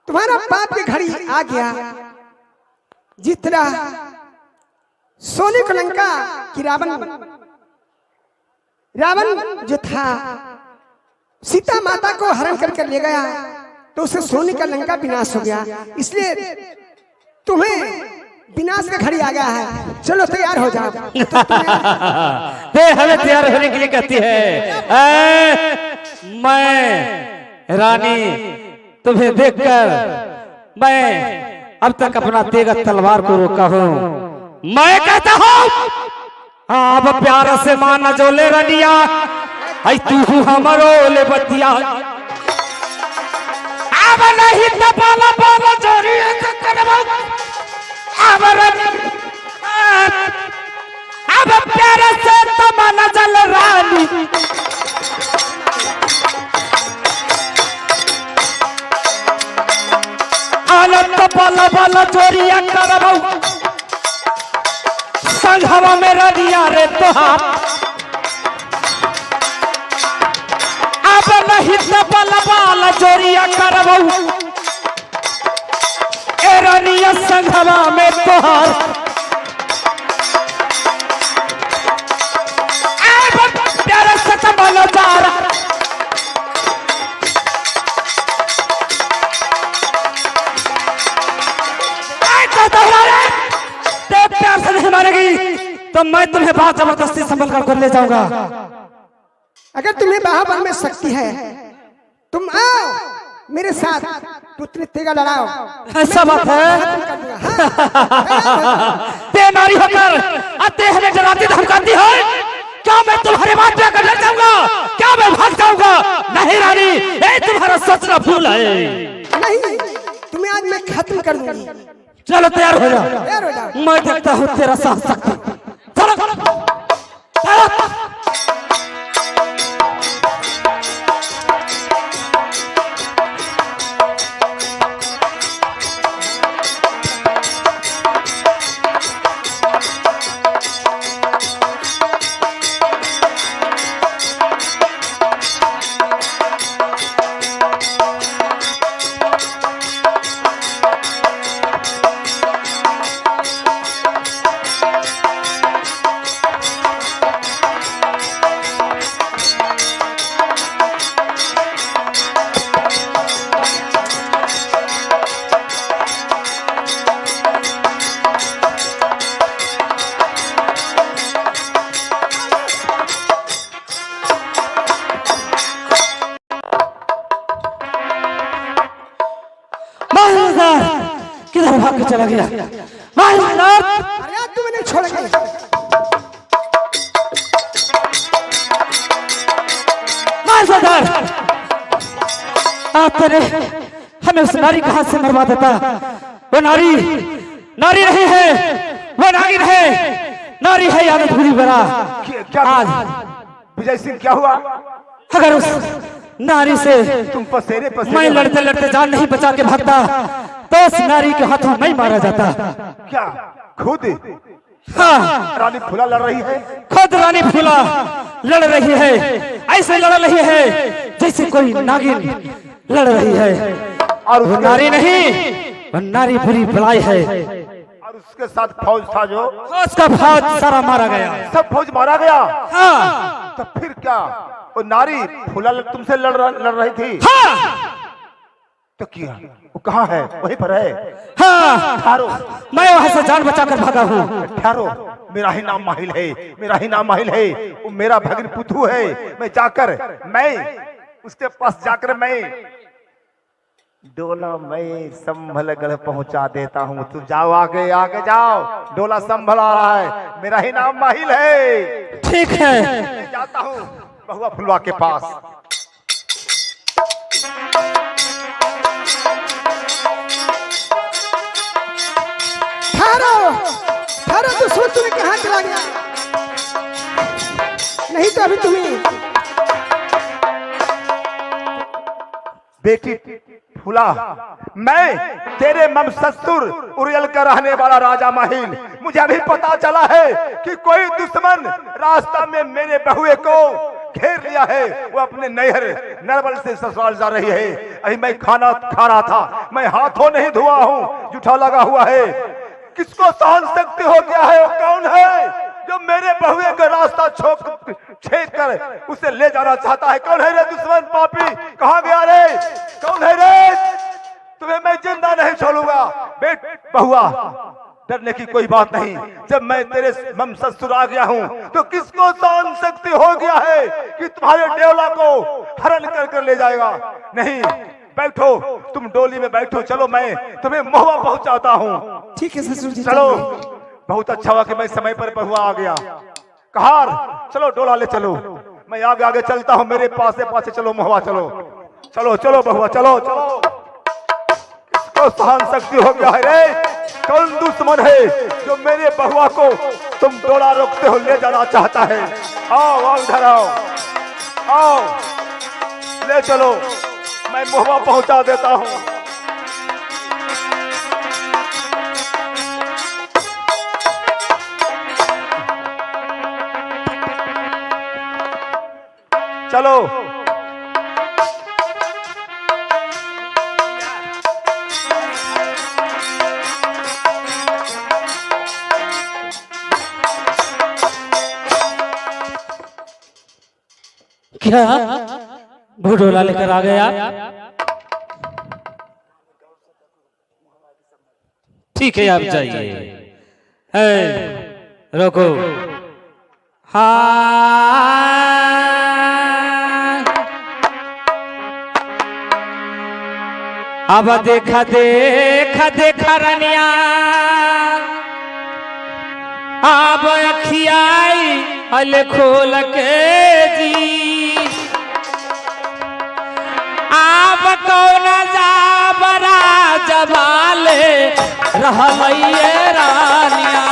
तुम्हारा पाप की घड़ी आ गया। जिस तरह सोने को लंका की रावण जो था सीता माता को हरण करके ले गया, तो उसे सोने का लंका विनाश हो गया। इसलिए तुम्हें विनाश का घड़ी आ गया है। चलो तैयार हो जाओ। तो हमें तैयार होने के लिए कहती है। मैं रानी तुम्हें देखकर मैं अब तक अपना तेगा तलवार को रोका हूँ। मैं कहता हूँ अब प्यार से माना जो ले रनिया, आई तू हमारो ले बतिया। अब नहीं तो बाला बाला जोरी अब प्यार से तो माना जल रानी। आनंद बाला बाला जोरिया करबो संघवा में रनिया रे तोहार। अब नहीं तो बाला बाला जोरिया करबो ए रनिया संघवा में तोहार। अब प्यार से तो माना जा प्यार से नहीं मानेगी तो मैं तुम्हें बात जबरदस्ती संभल कर ले जाऊंगा। अगर तुम्हें बाहुबल में शक्ति है तुम आओ मेरे साथ, पुत्र तेगा लड़ाओ। ऐसा बात है। ते नारी होकर आते हमें डराती धमकाती है। क्या मैं तुम्हारे बात पे कर जाऊंगा? क्या मैं भाग जाऊंगा? नहीं रानी, ये तुम्हारा सोचना भूल है। नहीं, तुम्हें आज मैं खत्म कर दूंगी। चलो तैयार हो जाओ। मैं देखता हूँ तेरा साहस शक्ति। चलो चलो किधर भाग के चला गया? अरे आज तुम्हें नहीं छोड़ेंगे। तेरे हमें उस नारी के हाथ से मरवा देता। वो नारी नारी नहीं है, वो नागिन है, नारी है याद भूरी बड़ा। क्या आज विजय सिंह क्या हुआ? अगर उस नारी से तुम पसेरे मैं लड़ते लड़ते जान नहीं बचा के भागता तो उस नारी के हाथों नहीं मारा जाता। क्या खुद? हाँ, रानी फूला लड़ रही है। खुद रानी फूला लड़ रही है। ऐसे लड़ रही है जैसे कोई नागिन लड़ रही है। और वो नारी नहीं, वो नारी बुरी बलाई है। और उसके साथ फौज था जो उसका फौज सारा मारा गया। सब फौज मारा गया। हाँ, तो फिर क्या वो नारी फूला तुमसे लड़ रही थी? हाँ, तो किया वो कहाँ है? वहीं पर है। हाँ, ठहरो, मैं वहां से जान बचाकर भागा हूँ। ठहरो, मेरा ही नाम माहिल है, मेरा ही नाम माहिल है। वो मेरा भगिन पुतू है। मैं उसके पास जाकर मैं डोला मैं संभलगढ़ पहुंचा देता हूँ। तू जाओ, आगे आगे जाओ, डोला संभल आ रहा है। मेरा ही नाम माहिल है। ठीक है, मैं जाता हूँ बहुआ फुलवा के पास। ठहरो, तो सोच तुम्हें कहाँ चला गया? नहीं तो अभी तुम्हें बेटी फूला, मैं तेरे मम ससुर उरियल का रहने वाला राजा माहिल। मुझे अभी पता चला है कि कोई दुश्मन रास्ता में मेरे बहुए को घेर लिया है। वो अपने नैहर नरबल से ससुराल जा रही है। अभी मैं खाना खा रहा था, मैं हाथों नहीं धुआ हूँ, जूठा लगा हुआ है। किसको सहन शक्ति हो गया है? वो कौन है जो मेरे बहुए का रास्ता छेद कर उसे ले जाना चाहता है? कौन है रे दुश्मन पापी? कहाँ गया रे? कौन है रे? तुम्हें मैं जिंदा नहीं छोड़ूंगा। बेट बहुआ, डरने की कोई बात नहीं। जब मैं तेरे मम ससुर आ गया हूँ तो किसको सहन शक्ति हो गया है कि तुम्हारे डेवला को हरण कर कर ले जाएगा? नहीं, बैठो, तुम डोली में बैठो। चलो मैं तुम्हें महुआ पहुंचाता हूँ। ठीक है ससुर जी, चलो। बहुत अच्छा हुआ कि मैं समय पर बहुआ आ गया। कहार, चलो डोला ले चलो। मैं आगे आगे चलता हूँ, मेरे पासे पासे चलो महुआ। चलो चलो चलो बहुआ, चलो चलो। किसको सहन शक्ति हो गया है रे? कौन दुश्मन है जो मेरे बहुआ को तुम डोला रोकते हो ले जाना चाहता है? आओ आओ, इधर आओ, आओ, ले चलो, मैं महुआ पहुंचा देता हूँ। चलो। क्या भूडोला लेकर आ गया? ठीक है, आप जाइए। रोको। हाँ, अब देखा देखा देखा रनिया, अब अखियाई हल खोल के जी, आप कौन जाबरा जबाले रहलैये रानिया।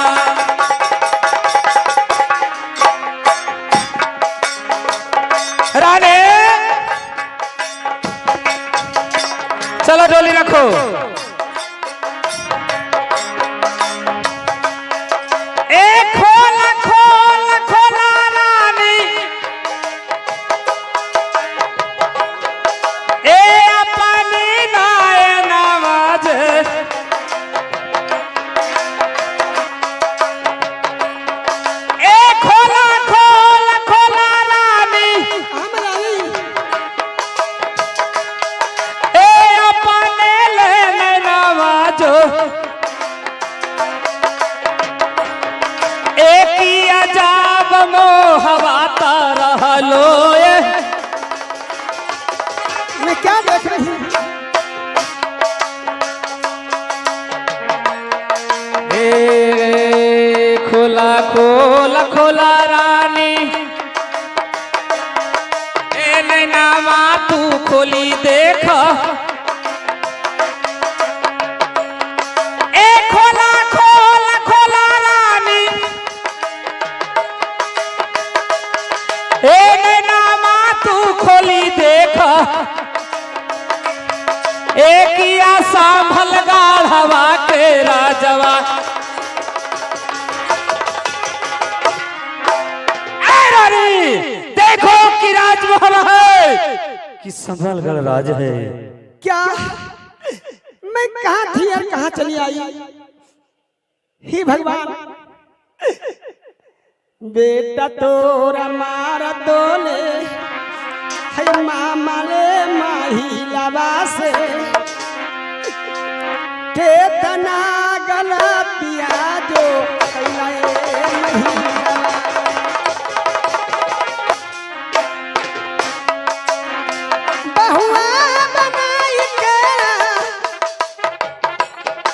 रानी, चलो डोली रखो। खोला खोला खोला रानी, अपनी नाय नवाज, खोला खोला खोला रानी, अपने लेने नवाजो। अजाब मोहवाता रहलो ये। मैं क्या देख रही हूँ? खोला खोला खोला रानी, नैनावा तू खोली देख। खोला खोला खोला रानी, नैनावा तू खोली देख। किया सांभल गाढ़वा के राजवा। देखो कि राजमहल है कि संभलगढ़ राज है। क्या मैं कहाँ थी और कहाँ चली आई? ही भगवान, बेटा तोरा मारा तोले है मामा ले महिलावा से, केतना गलतिया जो बहुआ बनाई के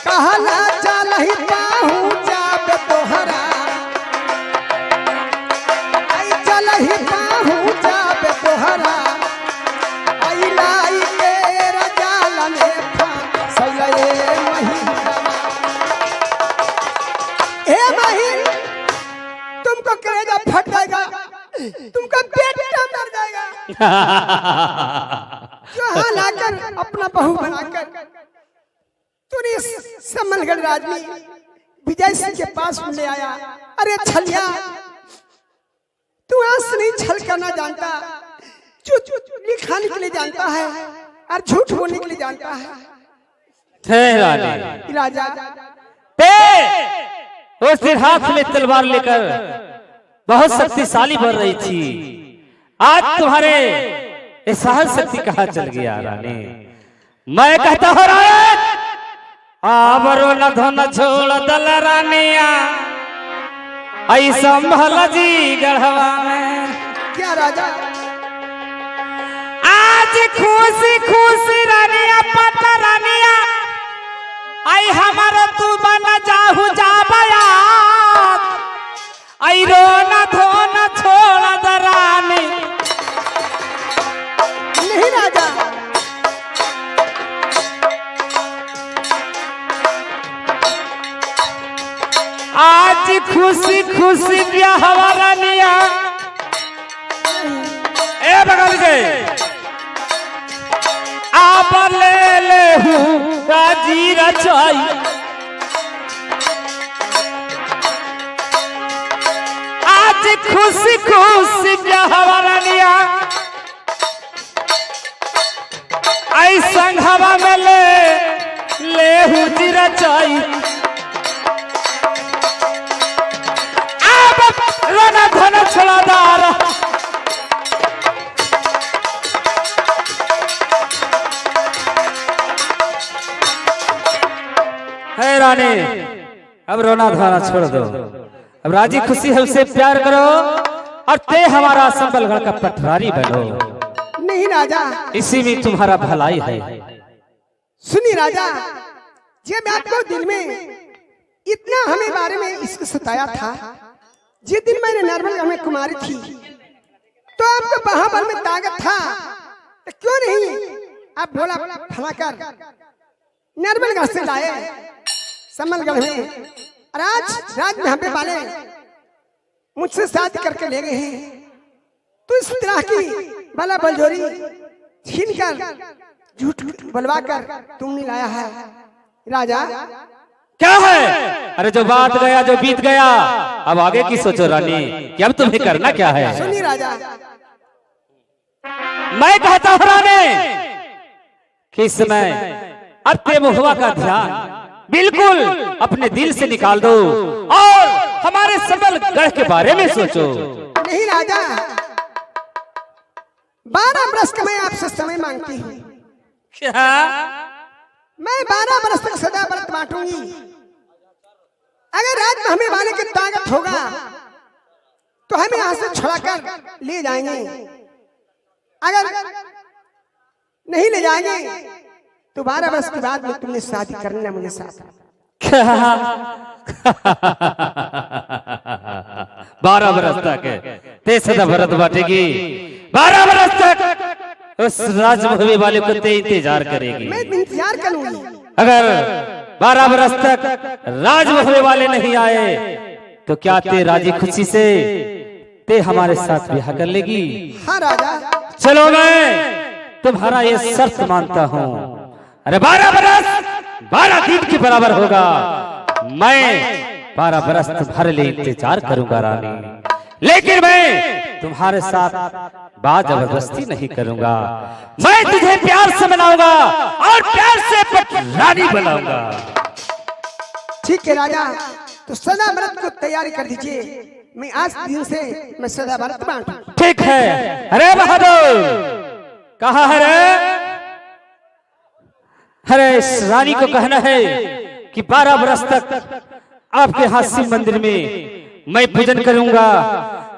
कहला चल ही पहुँचा बे तोहरा, आई चल ही पहुँचा बे तोहरा, आई लाई के रजाल में फंसले हे बहिन, तुमको कलेजा फट जाएगा, तुमका बेटा मर जाएगा। यहाँ लाकर अपना बहू बनाकर तूने समलगढ़ राज में विजय सिंह के पास ले आया। अरे छलिया, तू आंस नहीं छल करना जानता, चुटकुले खाने के लिए जानता है और झूठ बोलने के लिए जानता है। रानी राजा उस दिन हाथ में तलवार लेकर बहुत शक्तिशाली बन रही थी, आज तुम्हारे ये साहस शक्ति कहाँ चल गया रानी? मैं कहता हूँ रानी, आवरो न धन छोड़ दल रानिया आई संभल जी गढ़वा में। क्या राजा? आज खुशी खुशी रानिया पता रानिया आई हमारा तू बना जाहू जा बया आई रोना धोना छोड़ दरानी। नहीं राजा, आज खुशी खुशी ब्याह रानिया ए बगल के आप ले हूँ गाजी रचाई। आज खुशी खुशी ब्याह रानिया ऐसा हवा में ले हूँ जी रचाई। रोना धन छोड़ा दार है रानी, अब रोना धोना छोड़ दो, अब राजी खुशी है उसे प्यार करो और ते हमारा संबलगढ़ का पटवारी बनो। नहीं राजा, इसी में तुम्हारा भलाई है। सुनिए राजा, जब आपको दिल में इतना हमें बारे में इसको सताया था, जिस दिन मैंने नरबलगढ़ में कुमारी थी तो आपको बाहुबल में ताकत था, तो क्यों नहीं आप भोला फलाकर नरबलगढ़ से लाए संबलगढ़ में, और आज राज में हमें वाले मुझसे शादी करके ले गए हैं। तो इस तरह की बला बलजोरी छीन कर झूठ बलवा कर तुमने लाया है राजा। क्या है? अरे जो बात गया जो बीत गया, अब आगे की सोचो रानी कि अब तुम्हें करना क्या है। सुनिए राजा, मैं कहता हूँ रानी कि इस समय अत्य महुआ का ध्यान बिल्कुल अपने दिल से निकाल दो और हमारे संबलगढ़ के बारे में सोचो। नहीं राजा, 12 वर्ष का मैं आपसे समय मांगती हूँ। क्या? मैं 12 वर्ष तक सदा व्रत बांटूंगी। अगर राज में हमें वाले की ताकत होगा तो हमें यहाँ से छुड़ाकर ले जाएंगे, अगर नहीं ले जाएंगे तो 12 वर्ष के बाद में तुमने शादी करना मुझे साथ। 12 वर्ष तक ते सदा व्रत बांटेगी, 12 वर्ष तक उस राजमहल वाले को ते इंतजार करेगी। मैं इंतजार करूंगी। अगर 12 वर्ष तक राजमहल वाले नहीं आए तो क्या ते राजी खुशी से ते हमारे साथ ब्याह कर लेगी? हाँ राजा। चलो मैं तुम्हारा ये शर्त मानता हूँ। अरे 12 वर्ष 12 दिन के बराबर होगा। मैं 12 वर्ष तुम्हारे लिए इंतजार करूंगा रानी, लेकिन मैं तुम्हारे साथ बात जबरदस्ती नहीं करूंगा। मैं तुझे प्यार से मनाऊंगा और प्यार से रानी बनाऊंगा। ठीक है राजा, तो सदा व्रत को तैयारी कर दीजिए। मैं आज दिन से मैं सदा व्रत बांटूं। ठीक है। अरे बहादुर कहाँ है रे? अरे इस रानी को कहना है कि 12 वर्ष तक आपके हाथ शिव मंदिर में मैं पूजन करूंगा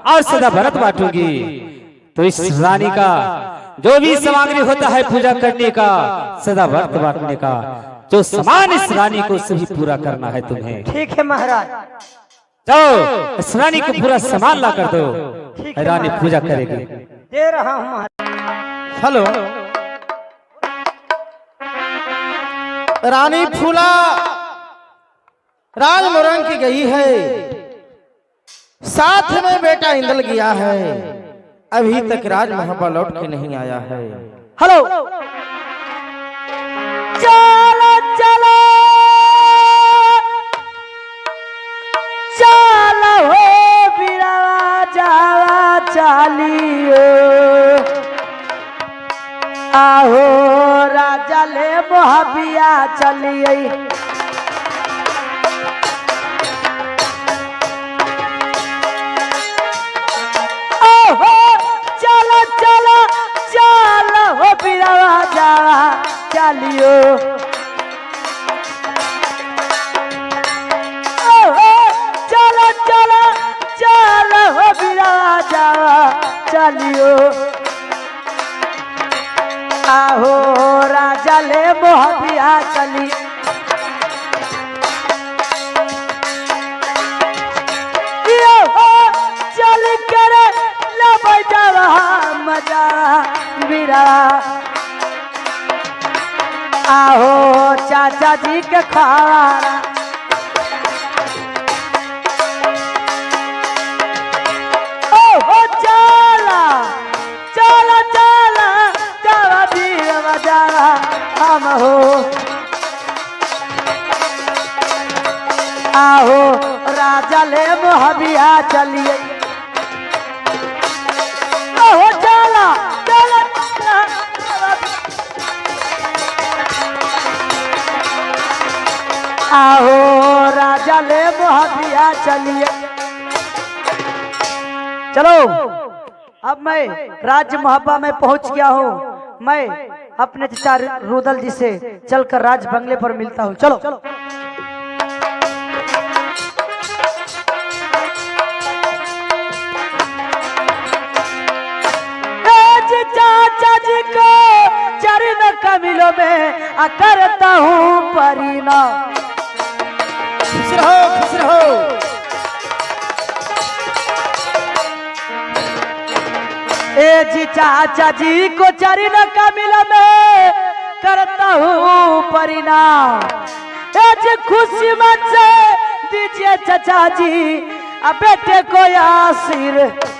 और सदा व्रत बांटूंगी। तो इस रानी का जो भी सामग्री होता है पूजा करने का, सदा व्रत बांटने का, जो सामान इस रानी को सभी पूरा करना है तुम्हें। ठीक है महाराज। जाओ इस रानी को पूरा सामान ला कर दो, रानी पूजा करेगी। दे रहा हूँ महाराज। हेलो, रानी फूला राजमुरंग की गई है, साथ में बेटा इंदल गया है, अभी तक राजमहल लौट के नहीं आया है। हेलो, चलो चलो चलो हो बिरा जावा चलिए ओहो चलो चलो चलो हो बिरवा जावा चलियो ओहो चलो चलो चलो हो बिरवा जावा चलियो आहो राजा ले मोहबिया चली यो हो चल कर लब जावा मजा बिरा आहो चाचा जी के खारा ओहो चला चला चला जावा बीरवा जावा हम हो आहो राजा ले मोहबिया चलिए ओहो चला चला चला आहो राजा ले मोहबिया चलिए चलो अब मैं राज मोहब्बा में पहुंच गया हूँ मैं अपने चचा रुदल जी से चलकर राज बंगले पर मिलता हूँ चलो चाचा जी को चरण कमिलों में करता हूँ परिना खुश रहो खुश रहो। ए जी चाचा जी को चरण कमिलों में करता हूँ परिणाम ए जी खुशी मन से दीजिए चाचा जी अब बेटे को आशीर्वाद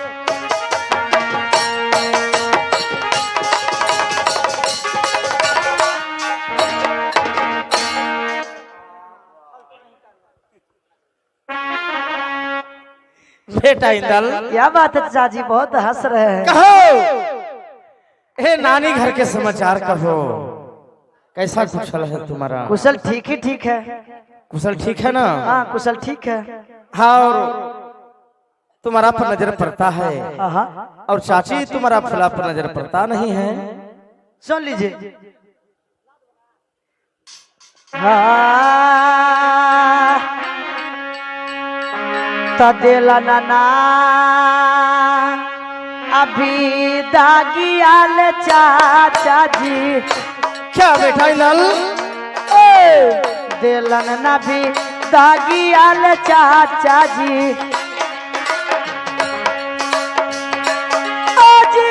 बेटा इंदल क्या बात है चाचा जी बहुत हंस रहे हैं कहो हे नानी घर के समाचार कहो कैसा कुशल है तुम्हारा? कुशल ठीक ही ठीक है। कुशल ठीक है ना? हाँ कुशल ठीक है। हाँ और तुम्हारा पर नजर पड़ता है हाँ और चाची तुम्हारा फुला पर नजर पड़ता नहीं है। सुन लीजिए तदेला नाना अभी दागियाल चाचा जी क्या बेटा इंदल? देलन ना भी दागियाल चाचा जी ओ जी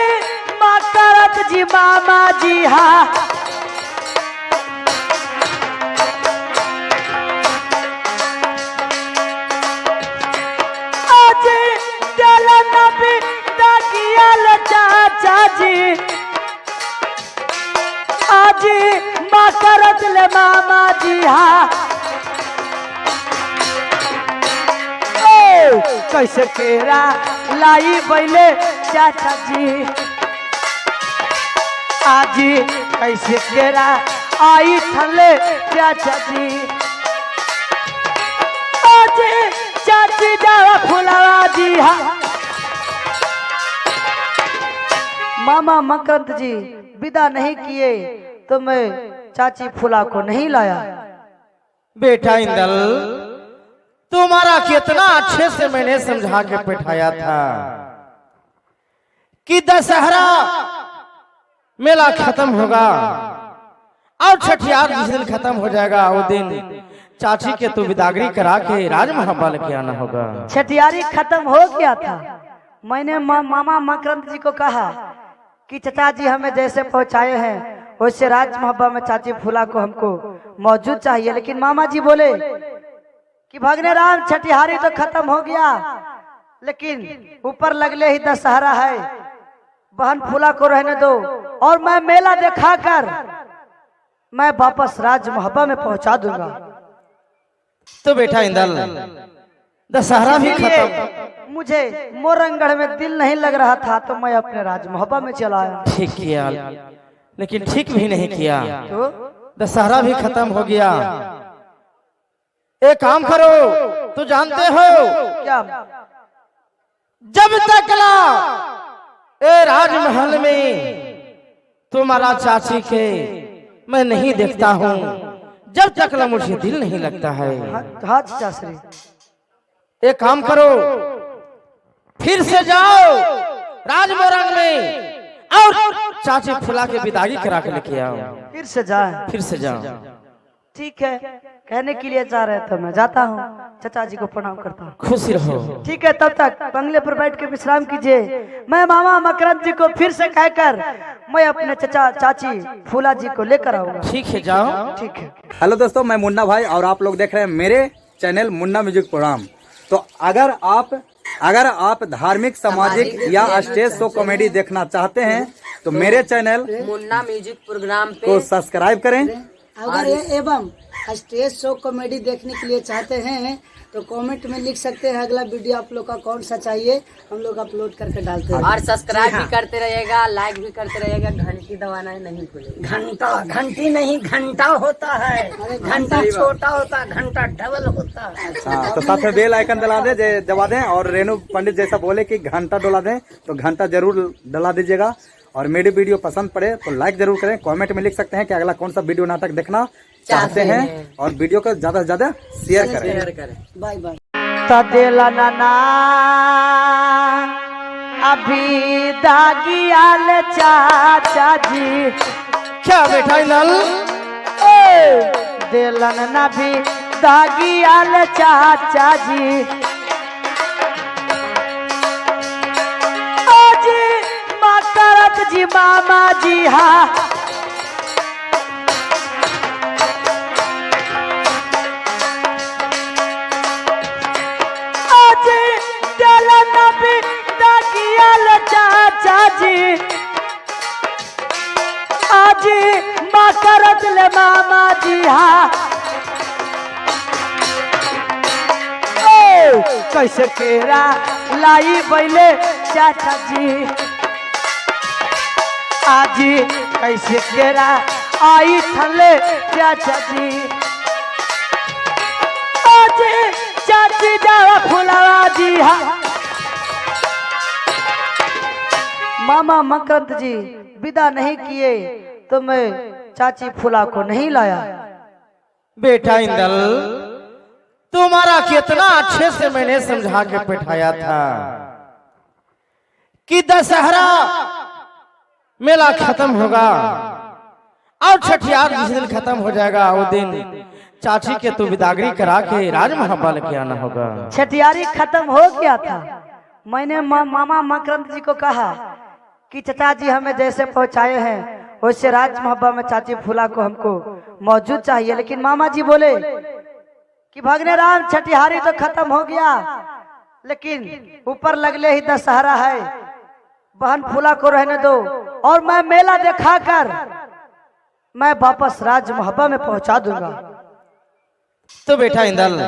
माँ करत जी मामा जी हाँ चाचा जी आज माँ करत ले मामा जी हाँ कैसे केरा लाई बैले चाचा जी आज कैसे केरा आई थले चाचा जी आज चाची जावा फुलावा जी हाँ मामा मकरंद जी विदा नहीं किए तो मैं चाची फूला को नहीं लाया। बेटा इंदल तुम्हारा कितना अच्छे से मैंने समझा के बैठाया था कि दशहरा मेला खत्म होगा और छठियार जिस दिन खत्म हो जाएगा वो दिन चाची के तो विदागरी करा के राजमहल लेके आना होगा। छठियारी खत्म हो गया था। मैंने मामा मकरंद जी को कहा कि चाचा जी हमें जैसे पहुंचाए हैं वैसे राज मोहब्बा में चाची फूला को हमको मौजूद चाहिए, लेकिन मामा जी बोले कि भगने राम छठिहारी तो खत्म हो गया लेकिन ऊपर लगले ही दशहरा है, बहन फूला को रहने दो और मैं मेला दिखाकर मैं वापस राज मोहब्बा में पहुंचा दूंगा। तो बेटा इंदल दशहरा भी खत्म, मुझे मोरंगढ़ में दिल नहीं लग रहा था तो मैं अपने राज मोहब्बा में चला आया। ठीक किया लेकिन ठीक भी नहीं किया। तो दशहरा भी खत्म हो गया। एक काम करो, तू जानते हो क्या? जब तक ला ए राजमहल में तुम्हारा चाची के मैं नहीं देखता हूँ, जब तक ला मुझे दिल नहीं लगता है। हाँ चाचा श्री, एक काम करो, फिर से जाओ राजमोरंग में और चाची फुला के विदाई करा के लेके आओ। फिर से जाए? फिर से जाओ। ठीक है, कहने के लिए जा रहे थे, मैं जाता हूँ, चाचा जी को प्रणाम करता हूँ। खुश रहो। ठीक है, तब तक बंगले पर बैठ के विश्राम कीजिए। मैं मामा मकरंद जी को फिर से कहकर मैं अपने चचा चाची फूला जी को लेकर आऊंगा। ठीक है, जाओ। ठीक है। हेलो दोस्तों, मैं मुन्ना भाई और आप लोग देख रहे हैं मेरे चैनल मुन्ना म्यूजिक प्रोग्राम। तो अगर आप धार्मिक, सामाजिक या स्टेज शो कॉमेडी देखना चाहते हैं तो मेरे चैनल मुन्ना म्यूजिक प्रोग्राम पे को सब्सक्राइब करें। अगर एवं स्टेज शो कॉमेडी देखने के लिए चाहते हैं तो कमेंट में लिख सकते हैं अगला वीडियो आप लोग का कौन सा चाहिए, हम लोग अपलोड करके डालते हैं। और सब्सक्राइब भी करते रहिएगा, लाइक भी करते रहिएगा, घंटी दबाना है नहीं भूलेगा। घंटी नहीं घंटा होता है, घंटा छोटा होता है, घंटा डबल होता है। हाँ, तो साथ में बेल आइकन दबा दें और रेणु पंडित जैसा बोले कि घंटा डला दें तो घंटा जरूर डला दीजिएगा। और मेरी वीडियो पसंद पड़े तो लाइक जरूर करें। कमेंट में लिख सकते हैं कि अगला कौन सा वीडियो नाटक देखना चाहते हैं और वीडियो को ज्यादा से ज्यादा शेयर करें। Bye bye. तदेला नाना अभी दागियाल चाचा जी। क्या बेटा नल? देलन ना भी दागियाल चाचा जी। करत जी मामा जी, हाँ आज दिलन भी दागियाल चाचा जी। आज माँ करत ले मामा जी, हाँ कैसे केरा लाई बैले चाचा जी। आज कैसे केरा आई थले चाचा जी। आज चाची जावा फुलावा जी, हाँ मामा मकरंद जी विदा नहीं किए तो मैं चाची फुला को नहीं लाया। बेटा इंदल, तुम्हारा कितना अच्छे से मैंने समझा के बैठाया था कि दशहरा मेला खत्म होगा और छठियार जिस दिन खत्म हो जाएगा वो दिन चाची के तू विदागरी करा के राजमहल लेके आना होगा। छठियारी खत्म हो गया था। मैंने मामा मकरंद जी को कहा कि चाचा जी हमें जैसे पहुंचाए हैं वैसे राजमहल में चाची फूला को हमको मौजूद चाहिए। लेकिन मामा जी बोले कि भगने राम छठियारी तो खत्म हो गया, लेकिन ऊपर लगले ही दशहरा है, बहन फूला को रहने दो और मैं मेला दिखाकर मैं वापस राजमहल में पहुंचा दूंगा। तो बेटा इंदल,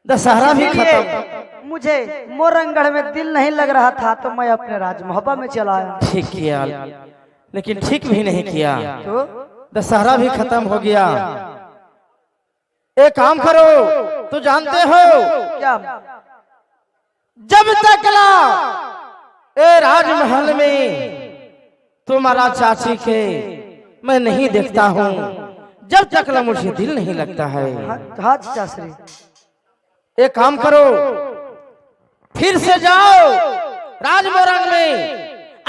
दशहरा भी खत्म। मुझे मोरंगढ़ में दिल नहीं लग रहा था तो मैं अपने राजमहल में चला आया। ठीक किया, लेकिन ठीक भी नहीं किया। तो दशहरा भी खत्म हो गया। एक काम करो, तू जानते हो क्या? जब तक ला ए राजमहल में तुम्हारा चाची के मैं नहीं देखता हूँ, जब तक ला मुझे दिल नहीं लगता है। हाँ चाचा श्री, एक काम करो, फिर से जाओ राजमोरंग में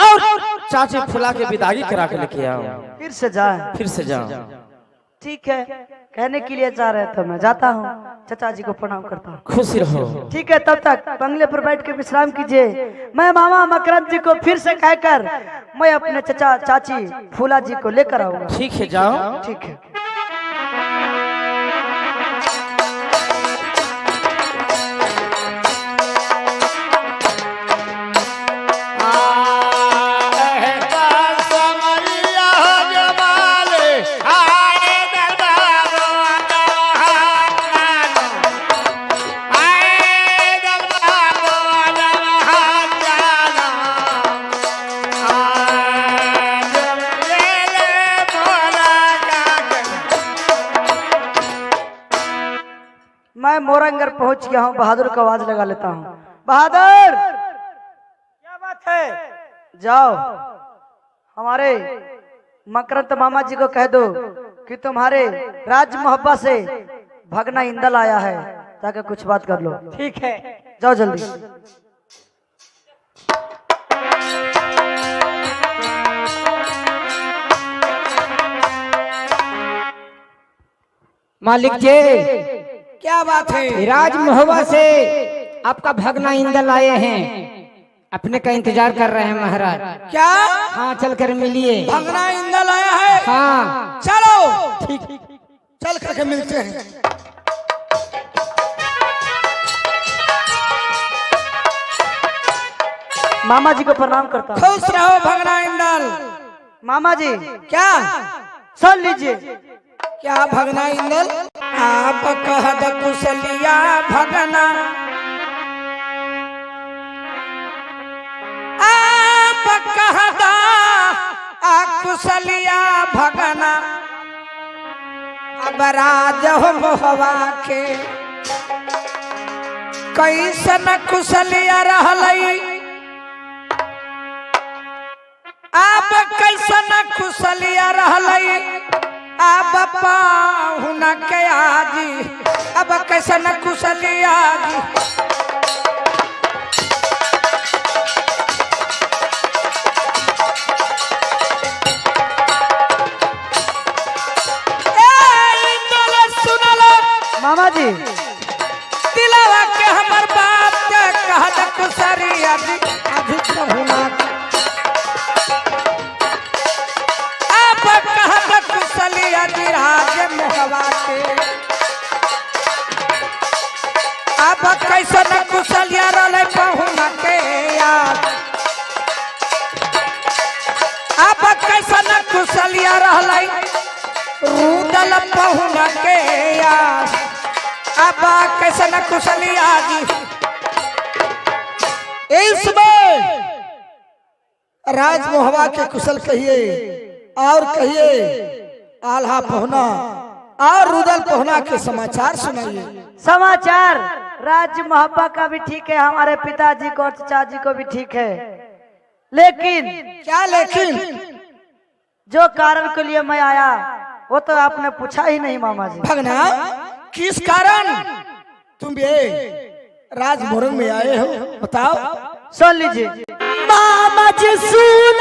और चाची फुला के विदाई करा के लेके आओ। फिर से जाए? फिर से जाओ। ठीक है, कहने के लिए जा रहे थे, मैं जाता हूँ, चाचा जी को प्रणाम करता हूँ। खुश रहो। ठीक है, तब तक बंगले पर बैठ के विश्राम कीजिए। मैं मामा मकरंद जी को फिर से कहकर मैं अपने चचा चाची फूला जी को लेकर आऊंगा। ठीक है, जाओ। ठीक है। मैं मोरंगर पहुंच गया हूँ, बहादुर को आवाज लगा लेता हूँ। बहादुर, क्या बात है? जाओ हमारे मकरंद मामा जी को कह दो कि तुम्हारे राज मोहब्बा से भगना इंदल आया है, जाकर कुछ बात कर लो। ठीक है। जाओ जल्दी। मालिक जी, क्या बात है? राज महुआ से आपका भगना इंदल आए हैं, अपने का इंतजार कर रहे हैं महाराज। क्या? हाँ, चल कर मिलिए। भगना इंदल आया है? हाँ चलो ठीक, चल करके मिलते हैं। मामा जी को प्रणाम करता हूँ। खुश रहो भगना इंदल। मामा जी क्या? सुन लीजिए। क्या भगना इंदल? आप कहद कुशलिया भगना, आप कहदा कुशलिया भगना, अब राज हो मोहवा के कैसन कुशलिया रहलई, आप कैसन कुशलिया रहलई, अब पाहुन के आजी, अब कैसन कुशलिया जी। मामा जी दिलावा के हमर बाप के कहत कुशलिया जी, अभी पाहुना कुशलिया जी राज मोहवा के, अब कैसन कुशलिया रहले पाहुन के याद, अब कैसन कुशलिया रहले रूदल पाहुन के याद, अब कैसन कुशलिया जी। इसमें राज मोहवा के कुशल कहिए और कहिए आल्हा पहुना और रुदल पहुना के समाचार सुनाइए। समाचार राज मोहब्बा का भी ठीक है, हमारे पिताजी को और चाचा जी को भी ठीक है, लेकिन क्या लेकिन? जो कारण के लिए मैं आया वो तो आपने पूछा ही नहीं मामा जी। भगना, किस कारण तुम ये राज मोरंग में आए हो, बताओ। सुन लीजिए। मामा जी सुन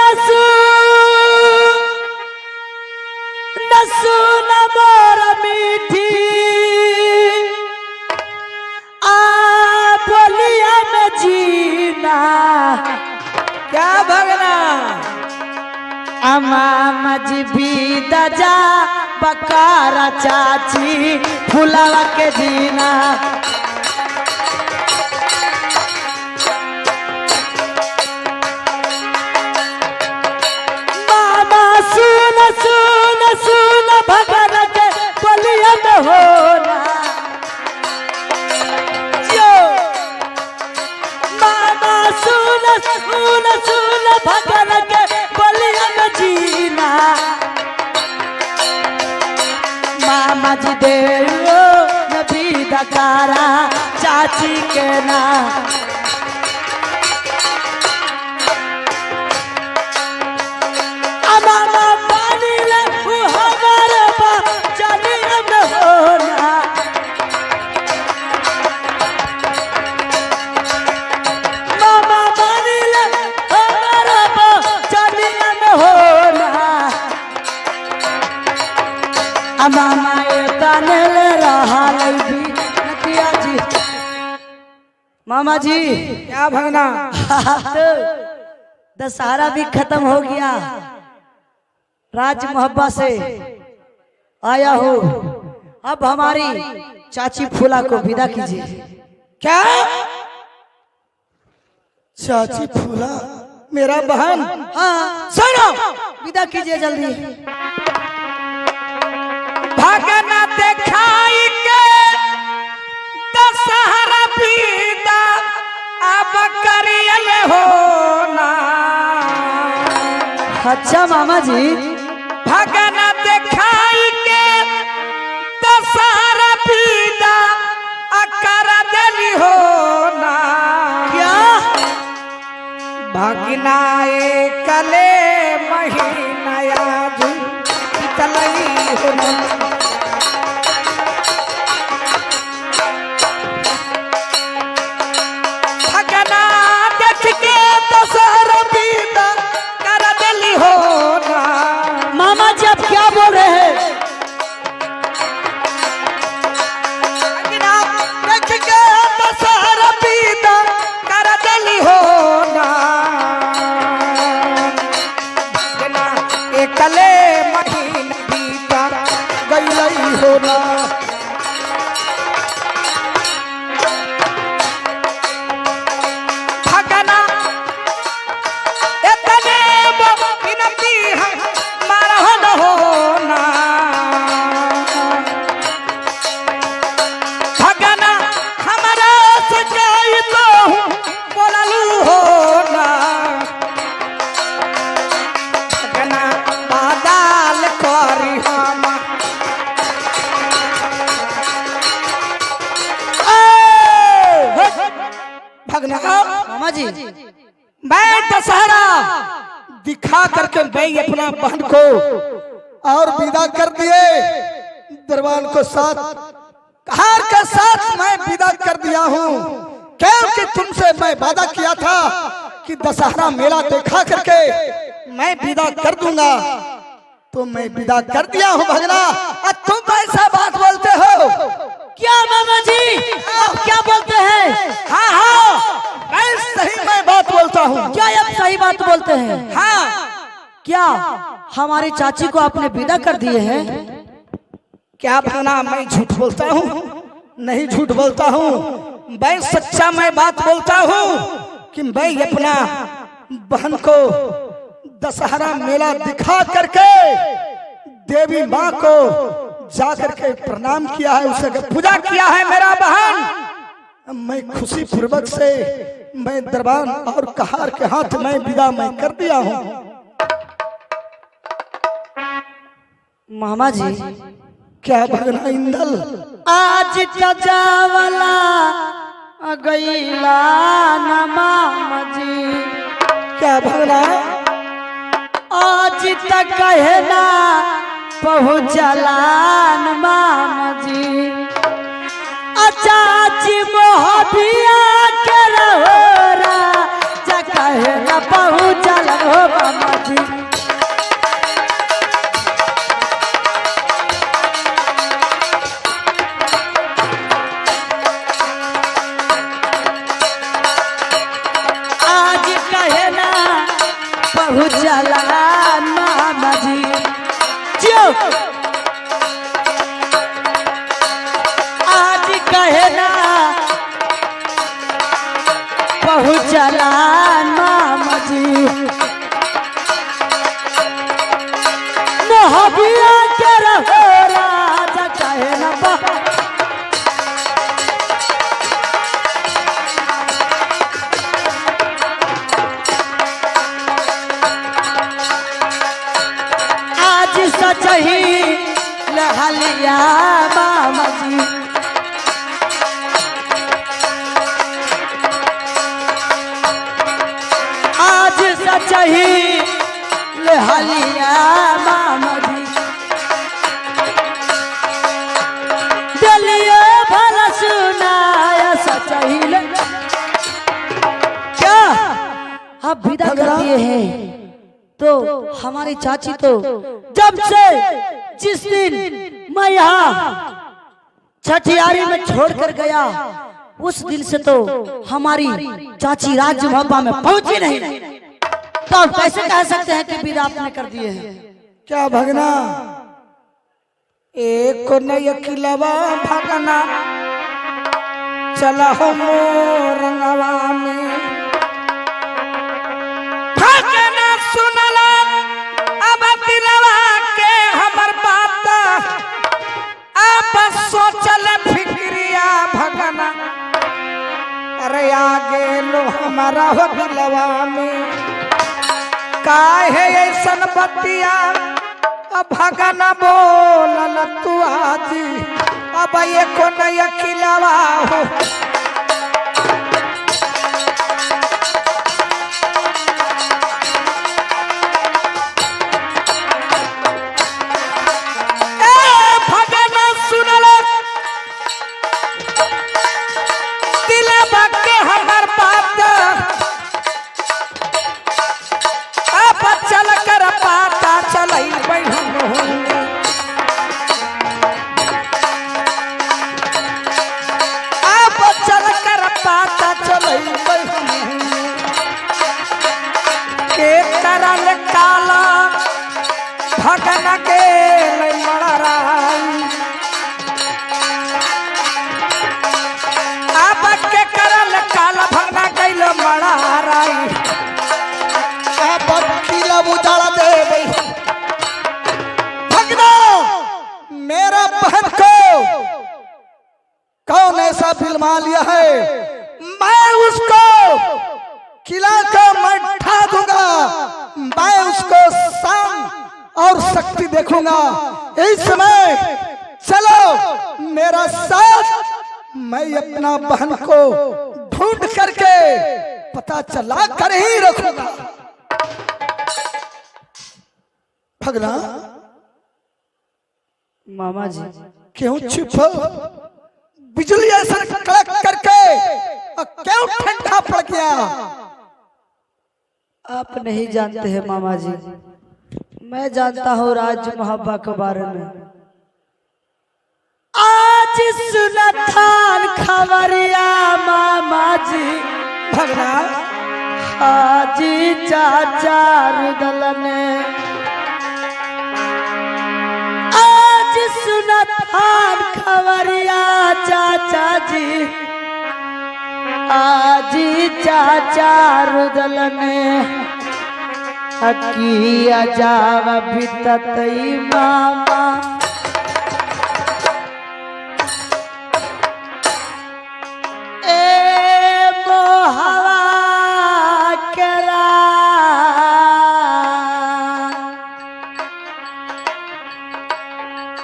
सुन मोर मीठी आ बोलिया में जीना। क्या भगना? मामा जी भी दजा बकारा चाची फुलावा के जीना। सुन सुन सुन भगन के बोलिया में होना जो मामा सुन सुन सुन भगन के बोलिया में जीना। मामा जी दे नबी दकारा चाची के ना। मामा जी मामा जी क्या भगना? तो दशहरा भी खत्म हो गया, राज मोहब्बा से आया हो, अब हमारी चाची फूला को विदा कीजिए। क्या? चाची फूला मेरा बहन? हाँ सुनो, विदा कीजिए जल्दी। भगना देखाई के दशहरा विदा अब करियल होना। अच्छा मामा जी, भगना देखाई के दशहरा विदा भगनाए कले महीनाया जी चलई हो ना। भगना देख के दशहर बीता कर दिली हो ना। मामा जी आप क्या बोल रहे हैं? भगना देख के दशहर बीता कर दिली हो ना। भगना एकले महीना बीता गईलई हो ना। भगना इतने विनती है मारहन हो ना। भगना हमारा सच्चाई तो बोललू हो ना। भगना बादाल करी हम भगना मामा जी मैं दशहरा दिखा करके मैं अपना बहन को और विदा कर दिए। दरबार को साथ हार के साथ मैं विदा कर दिया हूँ, क्योंकि तुमसे मैं वादा किया था कि दशहरा मेला देखा करके मैं विदा कर दूंगा, तो मैं विदा कर दिया हूँ भगना। और तुम ऐसा बात बोलते हो क्या मामा जी आप क्या बोलते हैं? हाँ हाँ मैं सही मैं बात बोलता हूँ। क्या आप सही बात बोलते हैं? हाँ क्या हमारी चाची को आपने विदा कर दिए हैं? क्या भगना मैं झूठ बोलता हूँ? नहीं झूठ बोलता हूँ, मैं सच्चा मैं बात बोलता हूँ कि मैं अपना बहन को दशहरा मेला दिखा करके देवी माँ को जाकर के प्रणाम किया है, उसे पूजा किया है मेरा बहन। मैं खुशी पूर्वक से मैं दरबार और कहार के हाथ में विदा मैं कर दिया हूँ। मामा जी क्या भगना इंदल आज कजावला गईला न मामा जी। क्या भगना आज तक कहना पहुँचला न मामा जी। चाची मोहबिया के रहोरा जगह न पहुँचल हो मामा जी। आज कहना पहुँचला मामा जी। जो आज कहना पहुँचला मामा जी। मोहबिया के रहो राजा कहना आज सचही लहलिया मामा जी। आज सचही लहलिया मामा जी। दिलियो भला सुनाया सचही क्या आप विदा कर दिए हैं? तो हमारी चाची तो जब से जिस दिन मैं यहाँ छठियारी में छोड़कर गया उस दिन से तो हमारी चाची राज्य महबा में पहुंची नहीं। तो आप कैसे कह सकते हैं कि विदा आपने कर दिए हैं? क्या भगना एक नय किलवा भगना चला हो मोरंगवा में। भगना सुनला अब दिलवा के हमर बात अब सोचल फिक्रिया भगना। अरे आगे लो हमारा हो दिलवा में काहे ऐसन बतिया भगना बोलल तू आजी। अब ये को नया खिलावा हो सा बिलमा लिया है, मैं उसको किला का मैं ढा दूंगा, मैं उसको शान और शक्ति देखूंगा। इस समय चलो मेरा साथ, मैं अपना बहन को ढूंढ करके पता चला कर ही रखूंगा। भगना मामा जी क्यों चुप हो? बिजली ऐसा कड़क करके और क्यों ठंडा पड़ गया? आप नहीं जानते हैं मामा जी, मैं जानता हूँ राज मोहब्बा के बारे में। आज सुनथान खबरिया मामा जी, भगना हाजी चाचा रुदल ने आज सुनथान खबरिया चाचा जी, आजी चाचा रुदल ने अकिया जाव बिततई मामा। ए मोहवा करा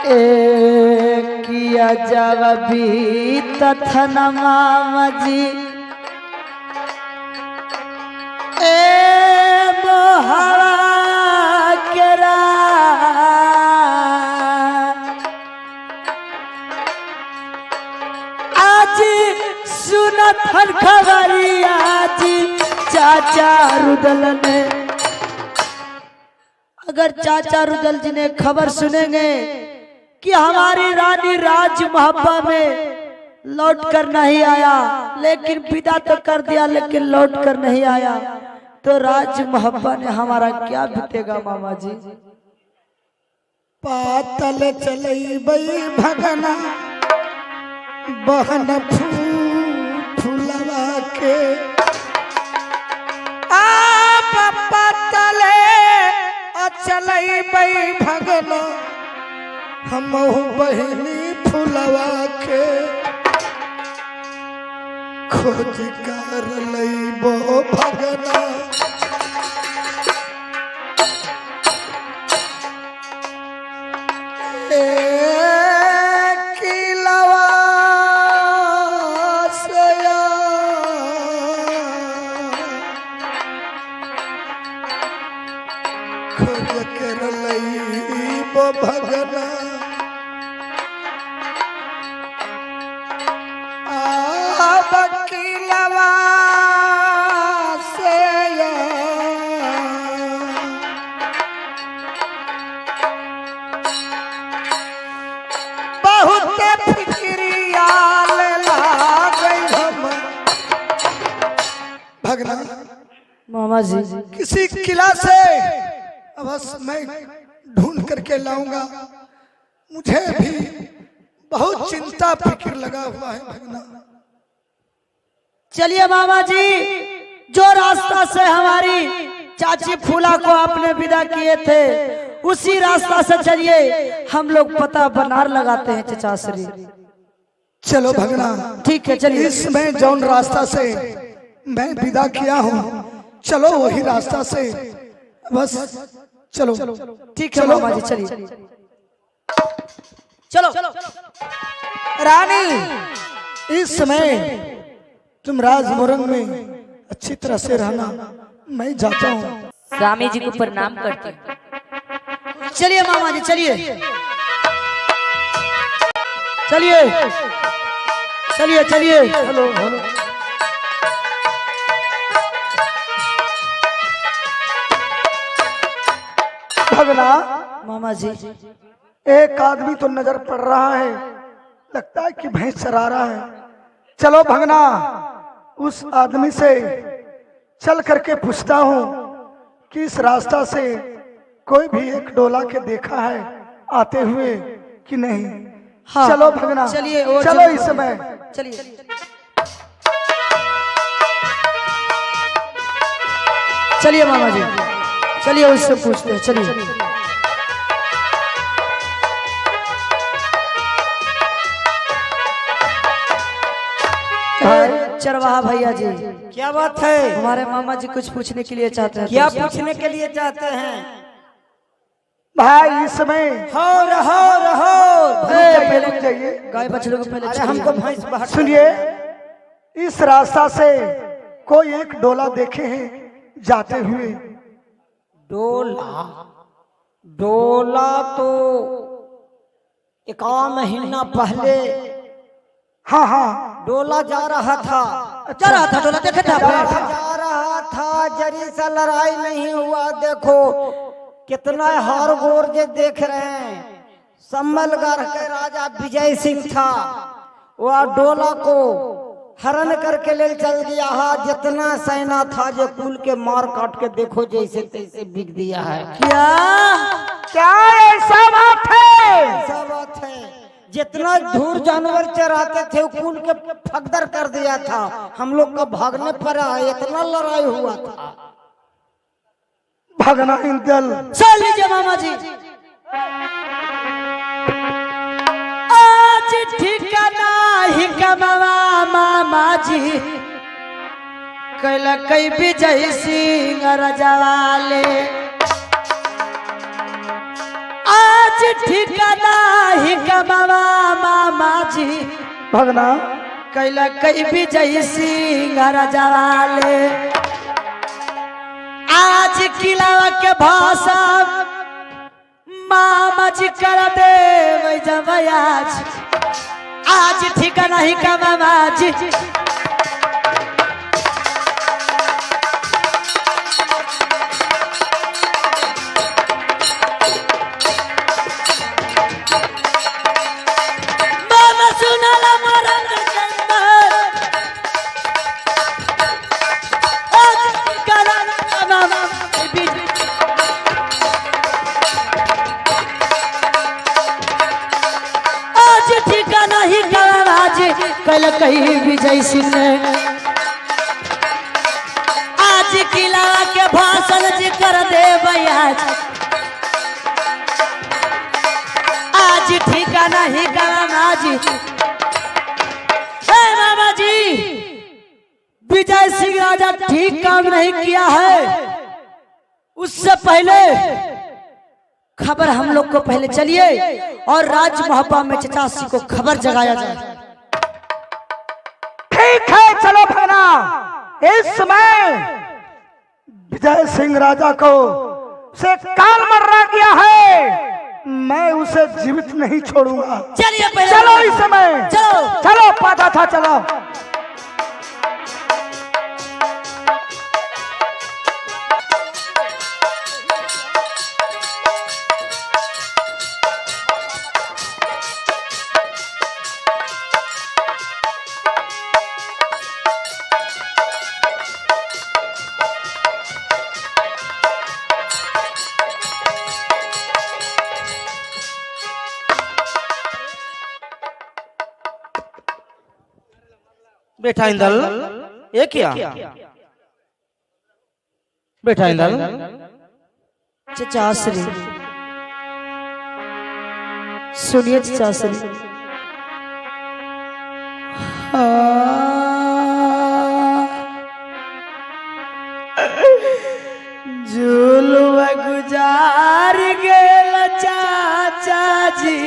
ए किया जाव बितथन मामा जी। ए मोहवा करा आज सुनथन खबरिया जी चाचा रुदल ने। अगर चाचा रुदल जी ने खबर सुनेंगे कि हमारी रानी राज मोहब्बा में लौट कर नहीं आया, लेकिन विदा तो कर दिया लेकिन लौट कर नहीं आया, तो राज मोहब्बा ने हमारा क्या बीतेगा मामा जी। पातल चलई बई भगना बहन फूलवा के, आप पातले चलई बई भगना हम बहनी फूलवा के, खोज कर लईबो भगना किलवा सया खोज कर लईबो भगना। किलवा से बहुत फिक्रिया हम भगना मामा जी किसी किला से अवश्य मैं ढूंढ करके लाऊंगा। मुझे भी बहुत चिंता फिक्र लगा हुआ है भगना। चलिए मामा जी, जो रास्ता से हमारी चाची फूला को आपने विदा किए थे उसी रास्ता से चलिए, हम लोग पता बनार लगाते हैं चचाश्री। चलो भगना ठीक है चलिए। इसमें जौन रास्ता से मैं विदा किया हूँ, चलो वही रास्ता से बस चलो। ठीक है मामा जी चलिए। चलो रानी इस समय तुम राजमोरंग में अच्छी तरह से रहना, मैं जाता हूँ। स्वामी जी को प्रणाम करती हूँ। चलिए मामा जी चलिए चलिए चलिए चलिए। हेलो हेलो भगना मामा जी एक आदमी तो नजर पड़ रहा है, लगता है कि भैंस चरा रहा है। चलो भगना उस आदमी से चल करके पूछता हूँ कि इस रास्ता से कोई भी एक डोला के देखा है आते हुए कि नहीं। हाँ, चलो भगना चलिए चलो इस समय चलिए चलिए मामा जी चलिए उससे पूछते हैं। चलिए चरवाहा भैया जी, क्या बात है? हमारे मामा जी कुछ पूछने के लिए चाहते हैं। क्या पूछने के लिए चाहते हैं? भाई इसमें हो रहो गाय बछड़ों को पहले अरे हमको भैंस बाहर सुनिए, इस रास्ता से कोई एक डोला देखे हैं जाते हुए। डोला डोला तो एक महीना पहले हाँ हाँ डोला जा रहा था। जा रहा था डोला, देखे थे आपने? जा रहा था, जरी सा लड़ाई नहीं हुआ। देखो कितना हार गोर जे देख रहे हैं। संबलगढ़ के राजा विजय सिंह था, वह डोला को हरण करके ले चल दिया है। जितना सेना था जो कुल के मार काट के देखो जैसे तैसे बिक दिया है। क्या क्या ऐसा बात है? ऐसा बात है। जितना धूर जानवर चराते थे कुल के फगदर कर दिया था। हम लोग का भागने पड़ा, इतना लड़ाई हुआ था। भगना इंदल सुन लीजिए मामा जी, आज ठिकाना ही कमावा मामा जी, कल कई विजय सिंह रजवाले। आज ठिकाना ही कमावा मामा जी, भगना कल कई विजय सिंह रजवाले। आज किला के भाषा मामा जी कर दे जबयाज। आज ठिकाना ही का मामा जी, मामा सुनाला मरन जंगल। आज ठिकाना का मामा ठिकाना ही गणराज कल कही विजय सिंह ने। आज किला के भाषण जी कर दे बयाज। आज ठिकाना ही गणराज। मामा जी, विजय सिंह राजा ठीक काम नहीं किया है। उससे पहले खबर हम लोग को पहले चलिए और राज मोहब्बा में चचासी को खबर जगाया जाए। ठीक है, चलो भगना। इस समय विजय सिंह राजा को से काल मर्रा किया है, मैं उसे जीवित नहीं छोड़ूंगा। चलिए पहले चलो इस समय, चलो चलो पाता था, चलो। बेटा इंदल, ये क्या? बेटा इंदल, चचाश्री सुनिए चचाश्री। जुलवा गुजार गेल चाचा जी,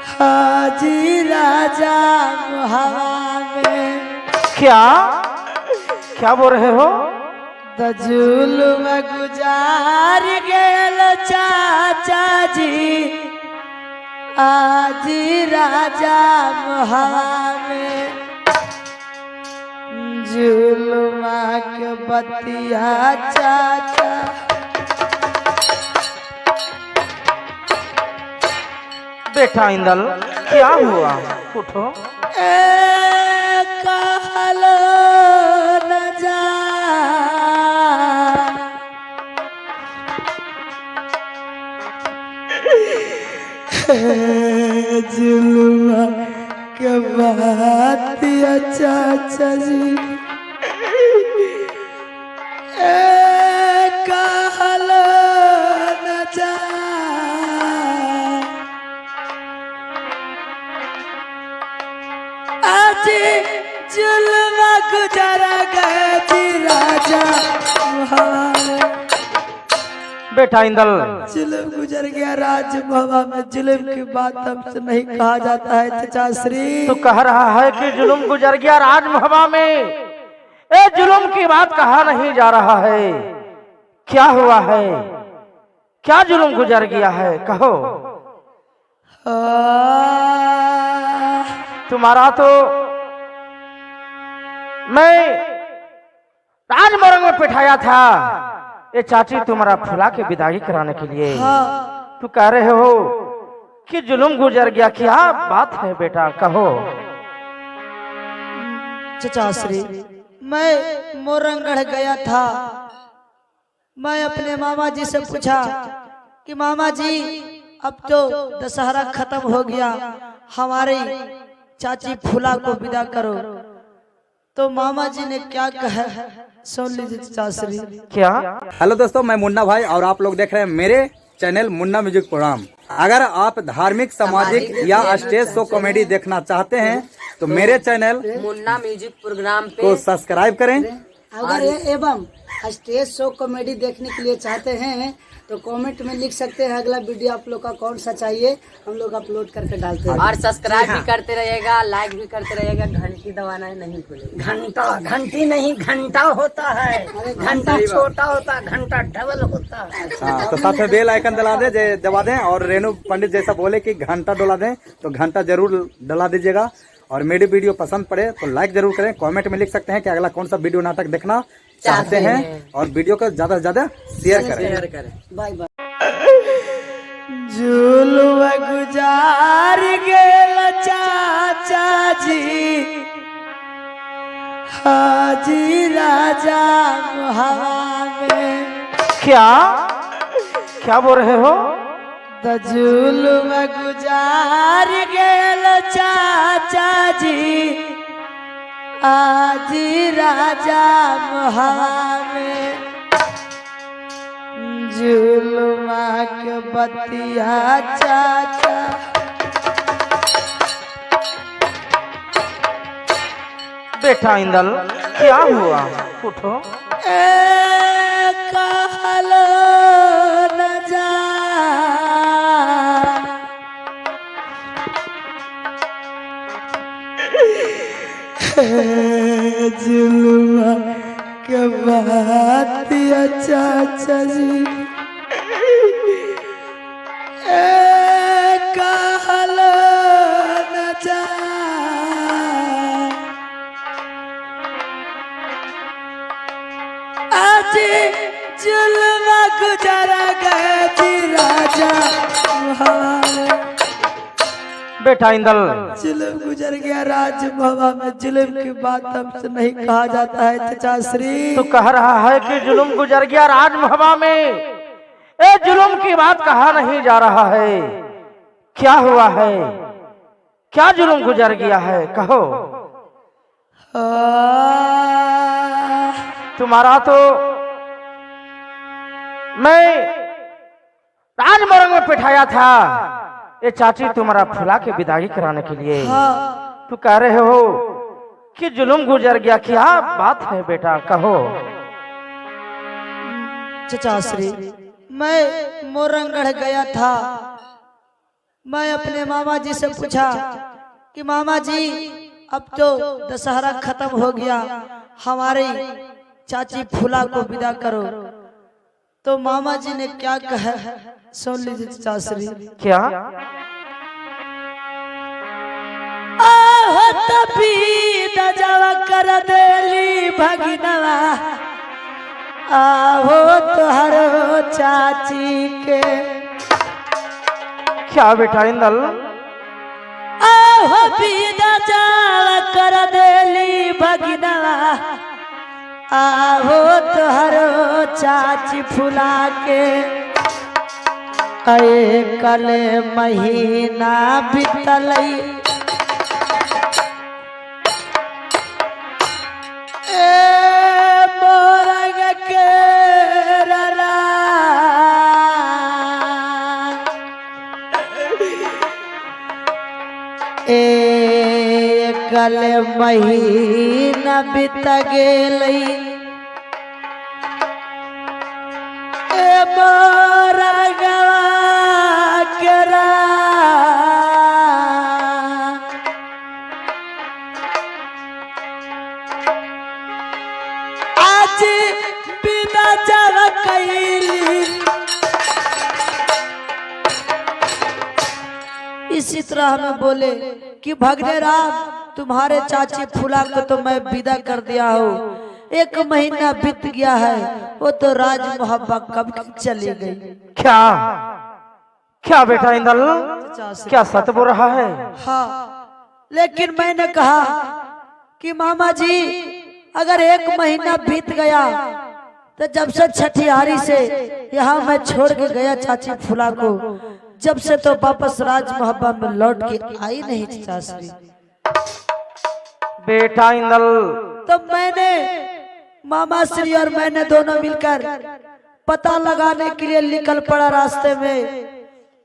हाजी राजा में। क्या क्या बोल रहे हो? जुलवा गुजार गेल चाचा जी, आज राजा में। जुलमा के बतिया चाचा, बेटा इंदल, क्या हुआ? उठो। काल न जा जुलमा के बतिया चाचा जी, काल न जा। आज जुल्म गुजर गए जी राजा मुहावा। बेटा इंदल, जुल्म गुजर गया राज भवा में, जुल्म की बात हमसे नहीं कहा जाता है चचा श्री। तू कह रहा है कि जुल्म गुजर गया राजमहबा में, ए जुल्म की बात कहा नहीं जा रहा है। क्या हुआ है, क्या जुल्म गुजर गया है, कहो। तुम्हारा तो मैं राजमरंग में बिठाया था, ये चाची तुम्हारा फुला के विदाई कराने के लिए। तू कह रहे हो कि जुल्म गुजर गया, क्या बात है बेटा, कहो। चचा श्री, मैं मोरंगढ़ गया था, मैं अपने मामा जी से पूछा कि मामा जी अब तो दशहरा खत्म हो गया, हमारी चाची फूला को विदा करो। तो मामा जी ने क्या कहा सुन लीजिए चचा श्री। क्या? हेलो दोस्तों, मैं मुन्ना भाई और आप लोग देख रहे हैं मेरे चैनल मुन्ना म्यूजिक प्रोग्राम। अगर आप धार्मिक, सामाजिक या स्टेज शो कॉमेडी देखना चाहते हैं तो मेरे चैनल मुन्ना म्यूजिक प्रोग्राम को पे सब्सक्राइब करें। अगर एवं स्टेज शो कॉमेडी देखने के लिए चाहते हैं तो कमेंट में लिख सकते हैं अगला वीडियो आप लोग का कौन सा चाहिए, हम लोग अपलोड करके डालते हैं। और सब्सक्राइब भी करते रहिएगा, लाइक भी करते रहिएगा, घंटी दबाना है नहीं भूलिएगा। घंटी नहीं घंटा होता है, घंटा छोटा होता है, घंटा डबल होता है। हाँ, तो साथ में बेल आइकन दबा दें और रेणु पंडित जैसा बोले कि घंटा डला दें तो घंटा जरूर डला दीजिएगा। और मेरी वीडियो पसंद पड़े तो लाइक जरूर करें, कमेंट में लिख सकते हैं कि अगला कौन सा वीडियो नाटक देखना चाहते हैं और वीडियो को ज्यादा से ज्यादा शेयर करें। Bye bye. जुल्म गुजार गेल चाचा जी, हाजी राजा मुहावा में। क्या क्या बोल रहे हो? द जुल्म गुजार गेल चाचा जी, आज राजा मुहावा में। जुल्म के बतिया चाचा बेटा इंदल, क्या हुआ, उठो। कहलो न जा जुल्म के बतिया चाचा जी, कहलो न जा आज जुल्म गुजर गए जी राजा मुहावा। बेटा इंदल, जुल्म गुजर गया राज भवा में, जुल्म की बात हमसे नहीं कहा जाता है चचा श्री। तू कह रहा है कि जुल्म गुजर गया राजमहबा में, ए जुल्म की बात कहा नहीं जा रहा है। क्या हुआ है, क्या जुल्म गुजर गया है, कहो। तुम्हारा तो मैं राजमरंग में बिठाया था, ये चाची तुम्हारा फुला के विदाई कराने के लिए। तू कह रहे हो कि जुल्म गुजर गया, क्या बात है बेटा, कहो। चचा श्री, मैं मोरंगढ़ गया था, मैं अपने मामा जी से पूछा कि मामा जी अब तो दशहरा खत्म हो गया, हमारी चाची फूला को विदा करो। तो मामा जी ने क्या कहा सुन लीजिए चचा श्री। क्या? तभी दजावा कर देली भगिनवा, आहो तुहरो चाची के। क्या बेटा इंदल? आहो भी दजावा कर देली भगिनवा, आहो तुहरो चाची फुला के। अये कल महीना बीतलई, मोरंग के रला एक कल महीना बीत गेलई ए मोरा गवा केरा आज बिना जरा कैली। इसी तरह हमें बोले कि भगने राम तुम्हारे चाची फूला को तो मैं विदा कर दिया हूँ, 1 महीना बीत गया है, वो तो राज मोहब्बा कब की चली गई। क्या क्या बेटा इंदल, क्या सच बोल रहा है? हाँ, लेकिन मैंने कहा कि मामा जी अगर 1 महीना बीत गया तो जब से छठियारी से यहाँ मैं छोड़ के गया चाची फूला को, जब से तो वापस राज मोहब्बा में लौट के आई नहीं चाची। बेटा इंदल, तो मैंने मामा श्री और मैंने दोनों मिलकर पता लगाने के लिए निकल पड़ा। रास्ते में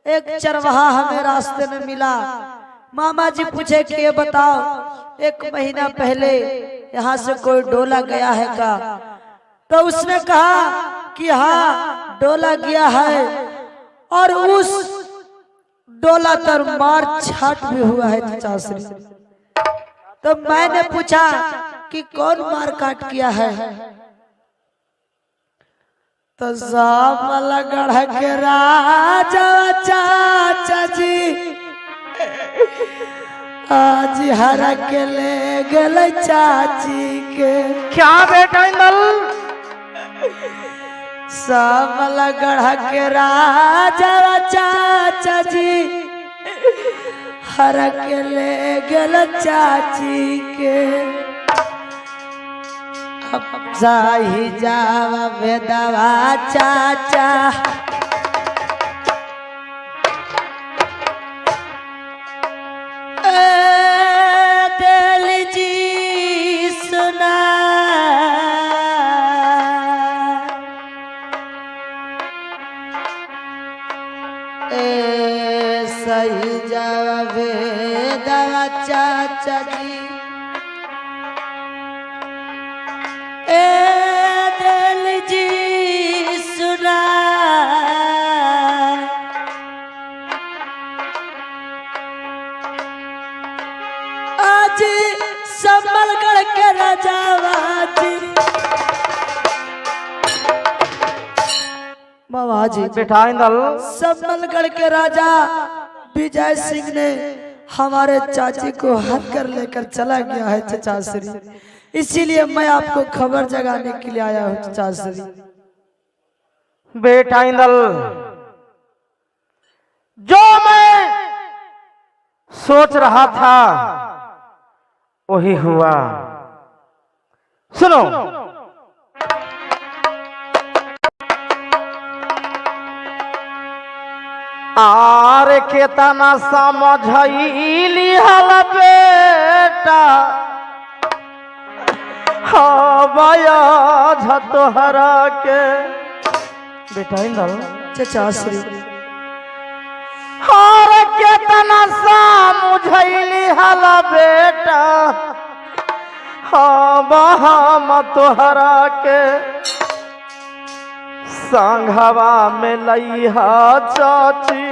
एक चरवाहा हमें रास्ते में मिला। मामा जी पूछे कि ये बताओ 1 महीना पहले यहाँ से कोई डोला गया है क्या? तो उसने कहा कि हाँ डोला गया है, और उस डोला तर मार छाट भी हुआ है चाची। तो मैंने पूछा कि कौन मार काट किया है? तो सामला गढ़ के राजा चाचा जी आज हरा के ले गए चाची के। क्या बेटा इंदल? सामला गढ़ के राजा चाचा जी हर के ले गल चाची के। अब जाही जावा बेदवा चाचा दिल जी सुना सही जावे दवा चाचा जी दिल जी सुना आज संभलगढ़ के राजावा जी। बाबा जी बेटा इंदल, संभलगढ़ के राजा विजय सिंह ने हमारे चाची को हक कर लेकर चला गया है चाचा श्री, इसीलिए मैं आपको खबर जगाने के लिए आया हूँ चाचा श्री। बेटा इंदल, जो मैं सोच रहा था वही हुआ। सुनो, आरे केतना समझैली हल बेटा हवाया झतोहरा के। बेटा इंदल, चाचा श्री आरे केतना समझैली हल बेटा हवा तोहरा के। संघवा में लइहा चाची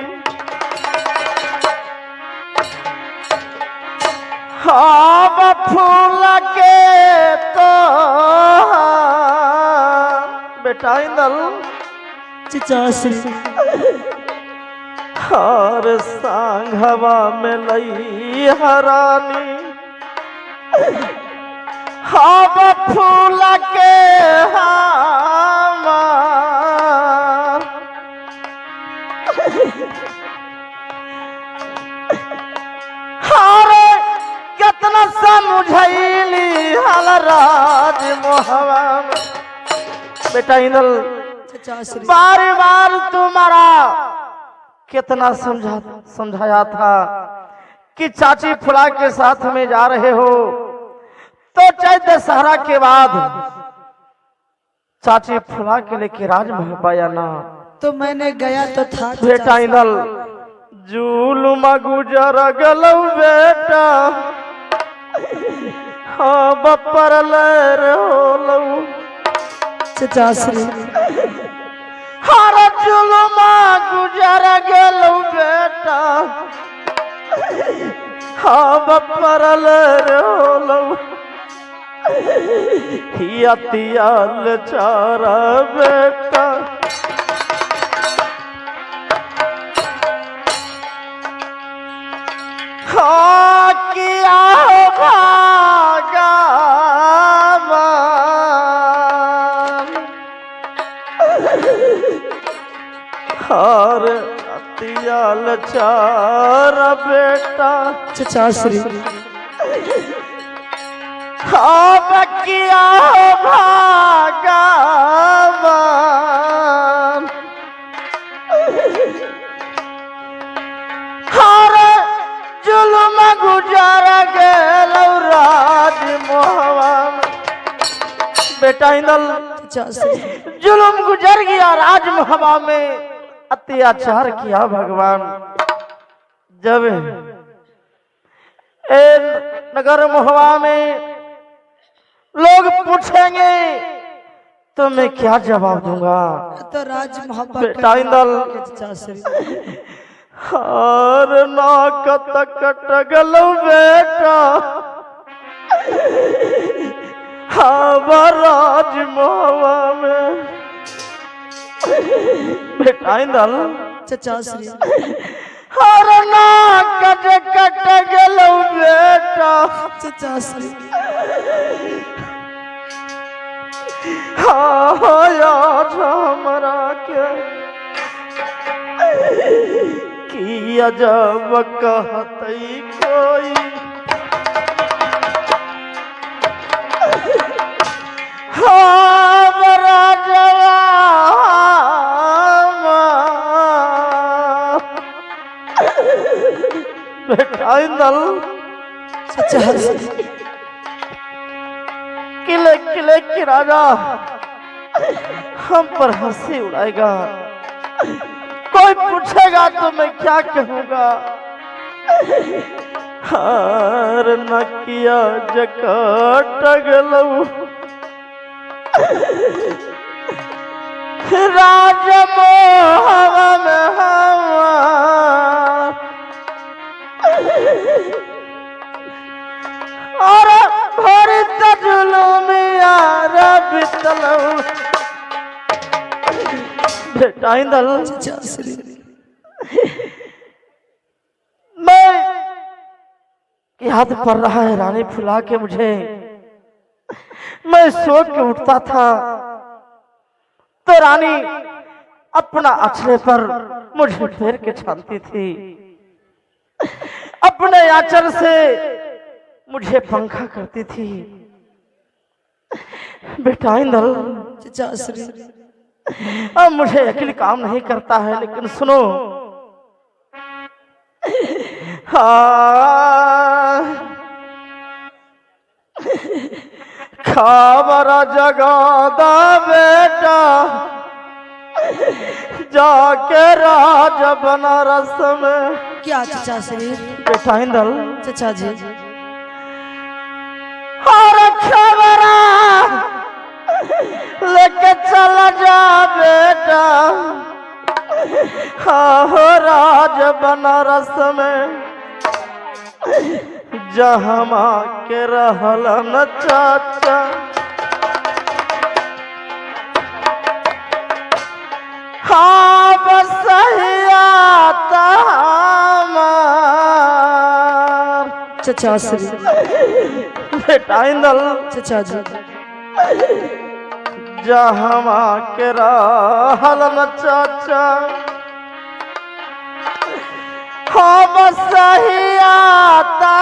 हाँ फूल के तो बेटा इंदल चाचा श्री हर संघवा में लइहा रानी हाँ फूल के कितना समझैली हल राज मोहवा। बेटा इंदल, बार बार तुम्हारा कितना समझाया था कि चाची फुला के साथ में जा रहे हो, तो चाहे दशहरा के बाद चाची फुला के लेके राज मोहब्बा या ना। तो मैंने गया तो था बेटा इंदल, जुलुम गुजर गलौ बेटा हाँ बपरल रोलो चचा श्री हर जुलमा गुजर गेलो बेटा हाँ बपरल रोलो हियतियाल चारा बेटा हाँ किया भागा हर अतियाल चारा बेटा चचा श्री हाँ बकिया भागा हर जुल्म गुजार गेल राज मोहवा बेटा इंदल चचा श्री जुल्म गुजर गया राज मोहवा में अत्याचार किया भगवान जब ए नगर मोहवा में लोग पूछेंगे तो मैं क्या जवाब दूंगा तो राज मोहब्बत बेटा इंदल चचा श्री हर नाक तक गलो बेटा हाँ राज मोहवा में बेटा इंदल चचा श्री हर नाक कट गलो बेटा चचा श्री हाँ यार हमरा के कि अजब कहतई कोई हाँ बड़ा बेटा इंदल चचा श्री किले किले की राजा हम पर हंसी उड़ाएगा कोई पूछेगा तो मैं क्या कहूँगा हार न किया जकाट गलऊ राज मोहवा में हवा और भरी जुलुमिया बितलऊ बेटा इंदल चचा श्री मैं याद पड़ रहा है रानी फुला के मुझे मैं सो के उठता था तो रानी अपना अचले पर मुझे फेर के छानती थी अपने आंचल से मुझे पंखा करती थी बेटा इंदल चचा श्री अब मुझे यकीन काम नहीं करता है लेकिन सुनो हाँ खबर जगादा बेटा जाके राज बनारस में क्या चचा श्री बेटा इंदल चचा जी और खबरा लेके चला जा बेटा हाँ हो राज बनारस में जहमा के रहल न चाचा हाँ बस ही आता चचा श्री बेटा इंदल चचा जी जहमा के रहल न चाचा हम सही आता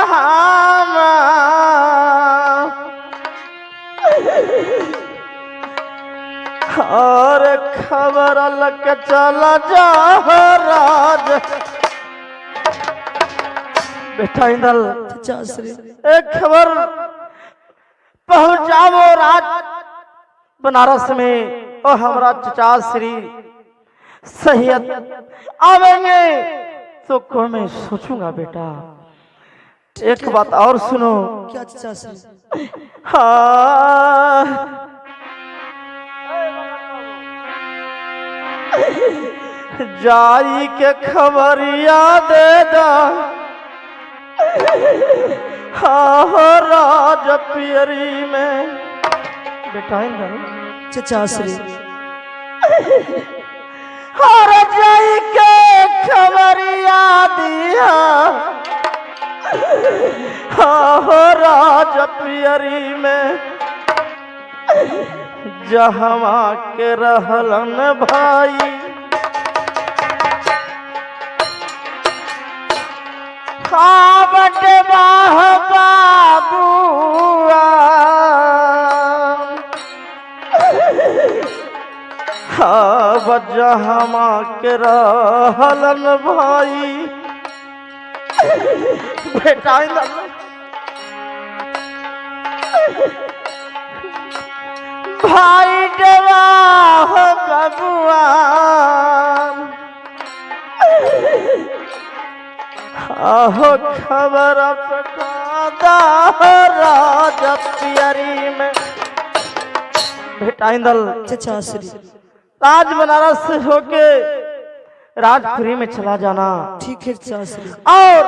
और खबर लग चला जा राज बेटा इंदल चचा श्री एक खबर पहुंचावो राज बनारस में और हमारा चचा श्री सहियत आवेंगे तो को मैं सोचूंगा बेटा एक बात और सुनो। क्या चाचा श्री? हाँ जाई के खबरिया दे दा हाँ राज पियरी में बेटा चाचा श्री हर जाई के खबरिया दिया हाँ राज पियरी में जहवा के रहलन भाई बटे बाह बाबुआ जहमा के रहलन भाई बेटा भाई देवा हो बबुआ आहो खबर पटा राज पियरी में बेटा चाचा श्री राज बनारस से होके राजपुरी में चला जाना। ठीक है चाचा श्री। और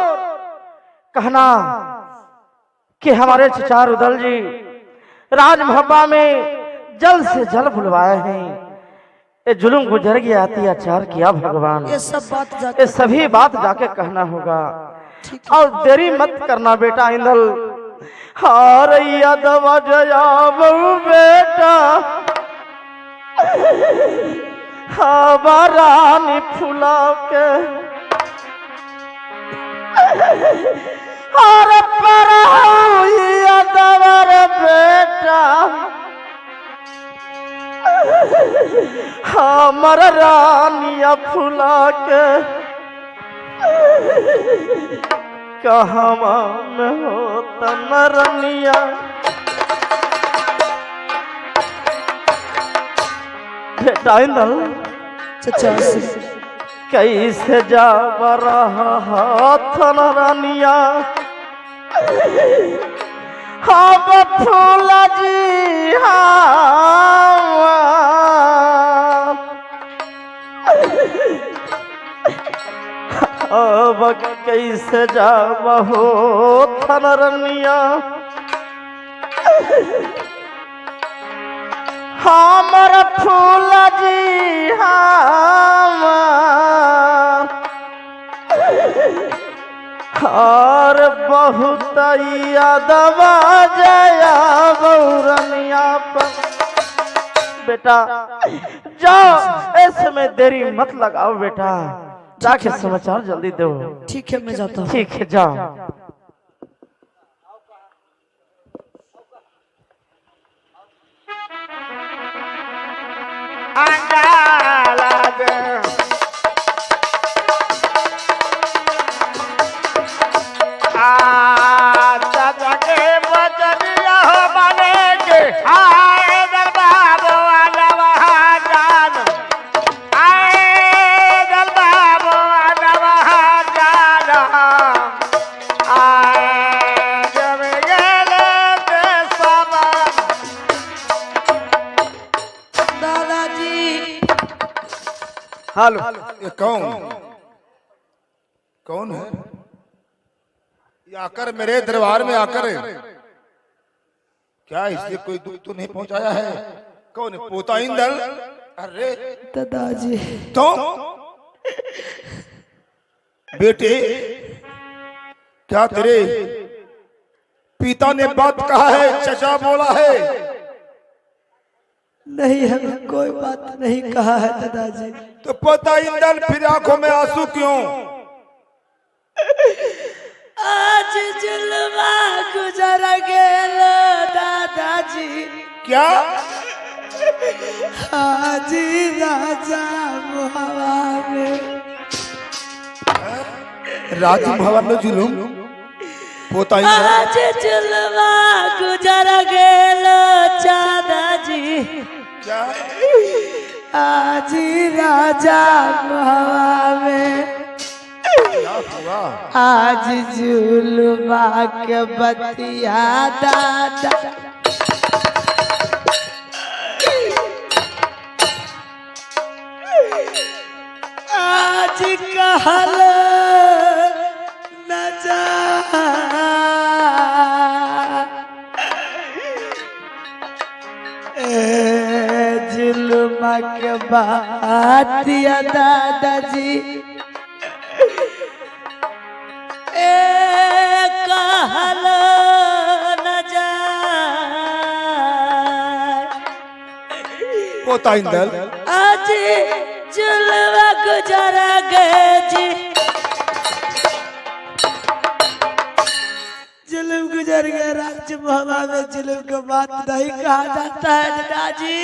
कहना कि हमारे चचा रुदल जी राजमहब्बा में जल से जल बुलवाए हैं। ये जुल्म गुजर गया, अत्याचार किया भगवान। ये सब बात ये सभी बात जाके कहना होगा और देरी मत करना बेटा इंदल। हार यादव जया बहु बेटा रानी फुला के और पर यादव बेटा हमर रानिया फुला के कहवा में हो तमरनिया बेटा चाचा श्री कैसे जा रहा रानिया हम फूला जी अब कैसे जाब हो थनरनिया हमर फूल जी और बहुत यादवा जया बौरनिया पर बेटा जाओ, ऐसे में देरी मत लगाओ बेटा, जाके समाचार जल्दी दो। ठीक है मैं जाता हूँ। ठीक है जाओ। हेलो, ये कौन है? ये आकर मेरे दरबार में आकर क्या इससे कोई दुख तो नहीं पहुंचाया है? कौन है? पोता इंदल? अरे दादाजी तो बेटे, क्या तेरे पिता ने बात कहा है? चचा बोला है? नहीं, हमें कोई बात नहीं कहा है दादाजी। तो पोता इंदल फिर आंखों में आंसू क्यों? आज जुल्मा गुजर गेलो दादाजी। क्या? हाजी राजा मुहवा में, राज भवन में जुलूम पोता इंदल। आज जुल्मा गुजर गेलो दादाजी। क्या? आज राजा मुहवा में, क्या हुआ? आज जुलमा के बतिया दादा आज कहल न जा जुलमा के बतिया दादाजी कहल न जाए पोता इंदल आज जुलवा गुजर गए जी जुल्म गुजर गए राज्य मोहब्बा में जुल्म को बात नहीं कहा जाता है दादाजी।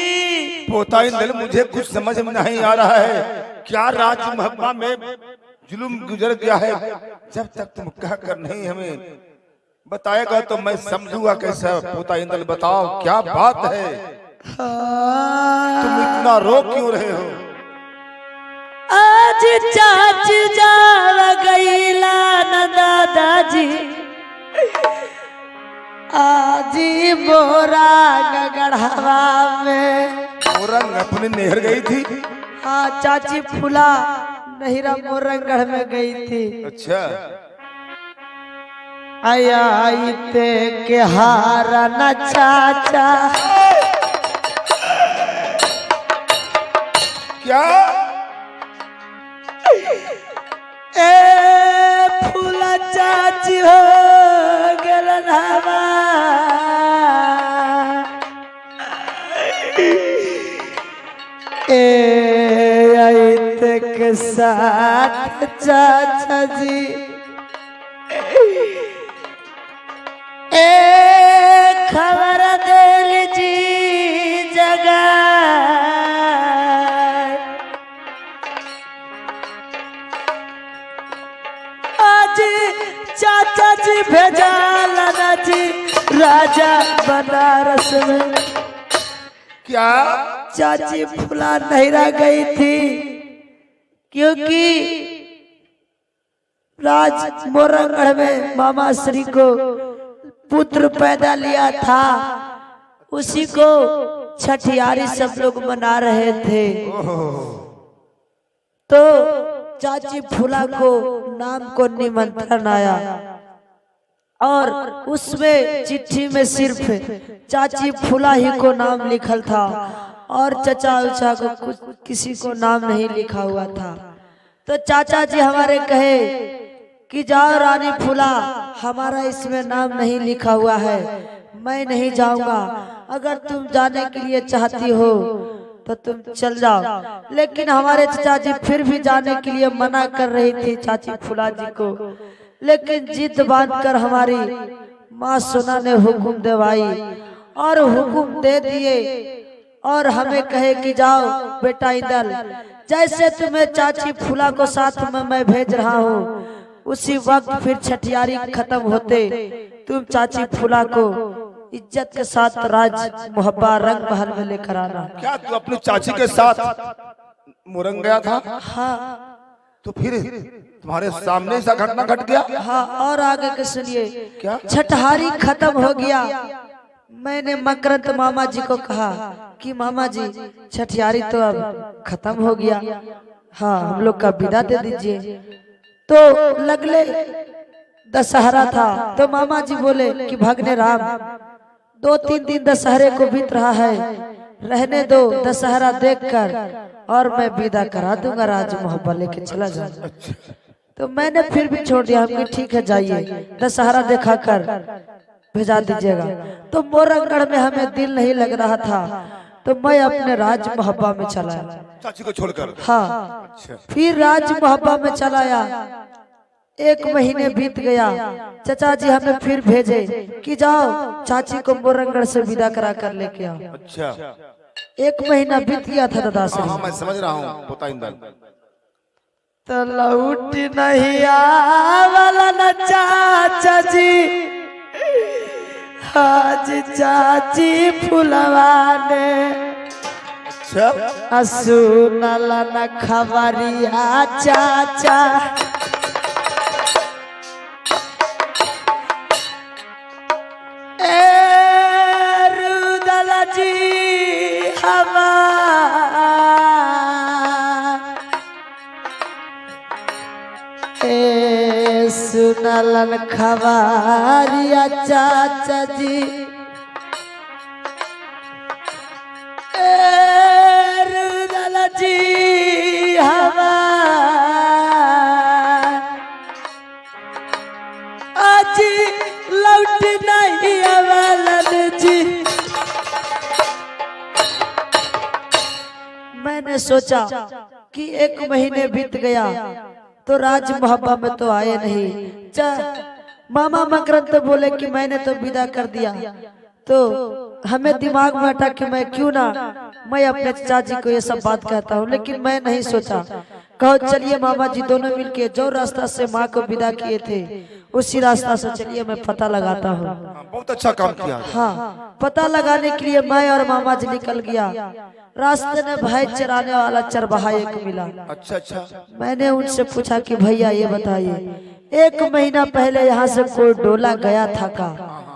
पोता इंदल मुझे कुछ समझ में नहीं आ रहा है, क्या राज महबा में जुल्म गुजर गया है? जब तक तुम कह कर नहीं हमें बताएगा तो मैं समझूंगा कैसा। पोता इंदल बताओ क्या बात है, तुम इतना रो क्यों रहे हो? आज चाची जा गईला न दादाजी आजी मोरा गढ़वा में मोरंग अपने नहर गई थी। हाँ चाची फूला नहिरा मोरंगढ़ में गई थी। अच्छा आया आईते के हारा न चाचा क्या ए फूला चाची हो गलन हवा ए आईते के साथ चाचा जी ए खबर दिल जी जगा आज चाचा जी भेजा लाना जी राजा बनारस में। क्या चाची फुला नहिरा गई थी क्योंकि राज मोरंगढ़ में मामा श्री को पुत्र पैदा लिया था, उसी को छठियारी सब लोग मना रहे थे। तो चाची फूला को नाम को निमंत्रण आया और उसमें चिट्ठी में सिर्फ चाची फूला ही को नाम लिखल था और चचा उचा को कुछ किसी को नाम नहीं लिखा हुआ था। तो चाचा जी हमारे कहे कि जाओ रानी फूला, हमारा इसमें नाम नहीं लिखा हुआ है, मैं नहीं जाऊंगा, अगर तुम जाने के लिए चाहती हो तो तुम चल जाओ। लेकिन हमारे चाचा जी फिर भी जाने के लिए मना कर रही थी चाची फूला जी को, लेकिन जिद बांधकर हमारी माँ सोना ने हुक्म दिवाई और हुक्म दे दिए और हमें कहे कि जाओ बेटा इंदल, जैसे तुम्हें चाची फूला को साथ में मैं भेज रहा हूँ, उसी वक्त फिर छठियारी खत्म होते तुम चाची फूला को इज्जत के साथ राज मुहब्बा रंग महल में लेकर आना। क्या तू अपनी चाची के साथ मुरंग गया था? हाँ। तो फिर तुम्हारे सामने ऐसा घटना घट गया? हाँ, और आगे के सुनिए। क्या? छठहारी खत्म हो गया, मैंने मकरंद मामा जी को कहा कि मामा जी छठियारी तो अब खत्म हो गया, हाँ हम लोग का विदा दे दीजिए। तो लगले दशहरा था, तो मामा जी बोले कि भगने राम 2-3 दिन दशहरे को बीत रहा है, रहने दो, दशहरा देखकर और मैं विदा करा दूंगा, राज मोहब्बा लेके चला जाऊंगा। तो मैंने फिर भी छोड़ दिया, हमने ठीक है जाइए, दशहरा देखा कर भेजा दीजिएगा। तो मोरंगढ़ में हमें दिल नहीं लग रहा था, तो मैं अपने राज मोहब्बा में चला आया। चाची को छोड़कर? हाँ। फिर राज मोहब्बा में चला आया। 1 महीने बीत गया, चाचा जी हमें फिर भेजे कि जाओ चाची को मोरंगढ़ से विदा करा कर लेके आओ। अच्छा। 1 महीना बीत गया था दादा से। हाँ मैं समझ रहा हूँ पोता इंदल। तो लौट नहीं आवाला न चाचा जी, आज चाची फुलवा ने अच्छा। सुनल न खबरिया चाचा सुनलन खबरिया चाचा जी रुदल जी हमार आज लौट नहीं अवलन जी। मैंने सोचा कि 1 महीने बीत गया तो राज मोहब्बा में तो आए नहीं। मामा मकरंद तो बोले कि मैंने तो विदा कर दिया, तो हमें दिमाग में हटा कि मैं क्यों ना मैं अपने चाची को ये सब बात कहता हूँ, लेकिन मैं नहीं सोचा। कहो चलिए मामा जी दोनों मिलके जो रास्ता से माँ को विदा किए थे उसी रास्ता से चलिए मैं पता लगाता हूँ। बहुत अच्छा काम किया। हाँ, पता लगाने के लिए मैं और मामा जी निकल गया। रास्ते में भैंस चराने वाला चरवाहा एक मिला। अच्छा अच्छा। मैंने उनसे पूछा कि भैया ये बताइए 1 महीना पहले यहाँ से कोई डोला गया था का?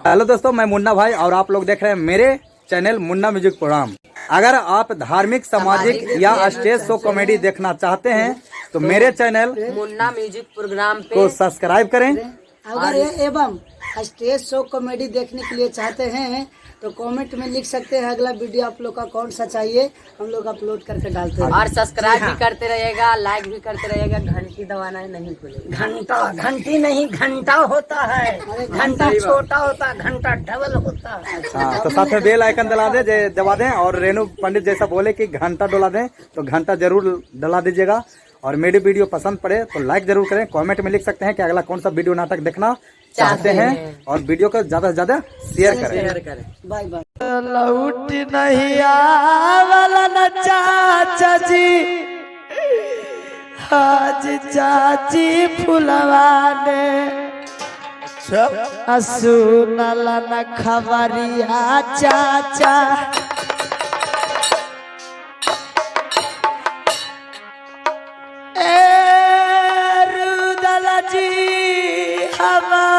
हेलो दोस्तों, मैं मुन्ना भाई और आप लोग देख रहे हैं मेरे चैनल मुन्ना म्यूजिक प्रोग्राम। अगर आप धार्मिक, सामाजिक या स्टेज शो कॉमेडी देखना चाहते हैं तो मेरे चैनल मुन्ना म्यूजिक प्रोग्राम को सब्सक्राइब करें। अगर एवं स्टेज शो कॉमेडी देखने के लिए चाहते हैं तो कमेंट में लिख सकते हैं अगला वीडियो आप लोग का कौन सा चाहिए, हम लोग अपलोड करके डालते हैं। और सब्सक्राइब भी करते रहिएगा, लाइक भी करते रहिएगा, घंटी दबाना नहीं भूलिएगा। घंटी नहीं घंटा होता है, घंटा छोटा होता है, घंटा डबल होता है। हाँ, तो साथ में बेल आइकन दबा दें और रेणु पंडित जैसा बोले कि घंटा डला दें तो घंटा जरूर डला दीजिएगा। और मेरी वीडियो पसंद पड़े तो लाइक जरूर करें। कमेंट में लिख सकते हैं कि अगला कौन सा वीडियो नाटक देखना चाहते हैं और वीडियो को ज्यादा से ज्यादा शेयर करें। Bye bye. लौट नहीं आवला न चाचा जी आज चाची फुलवाने सुनल न खबरिया चाचा रुदल जी हमार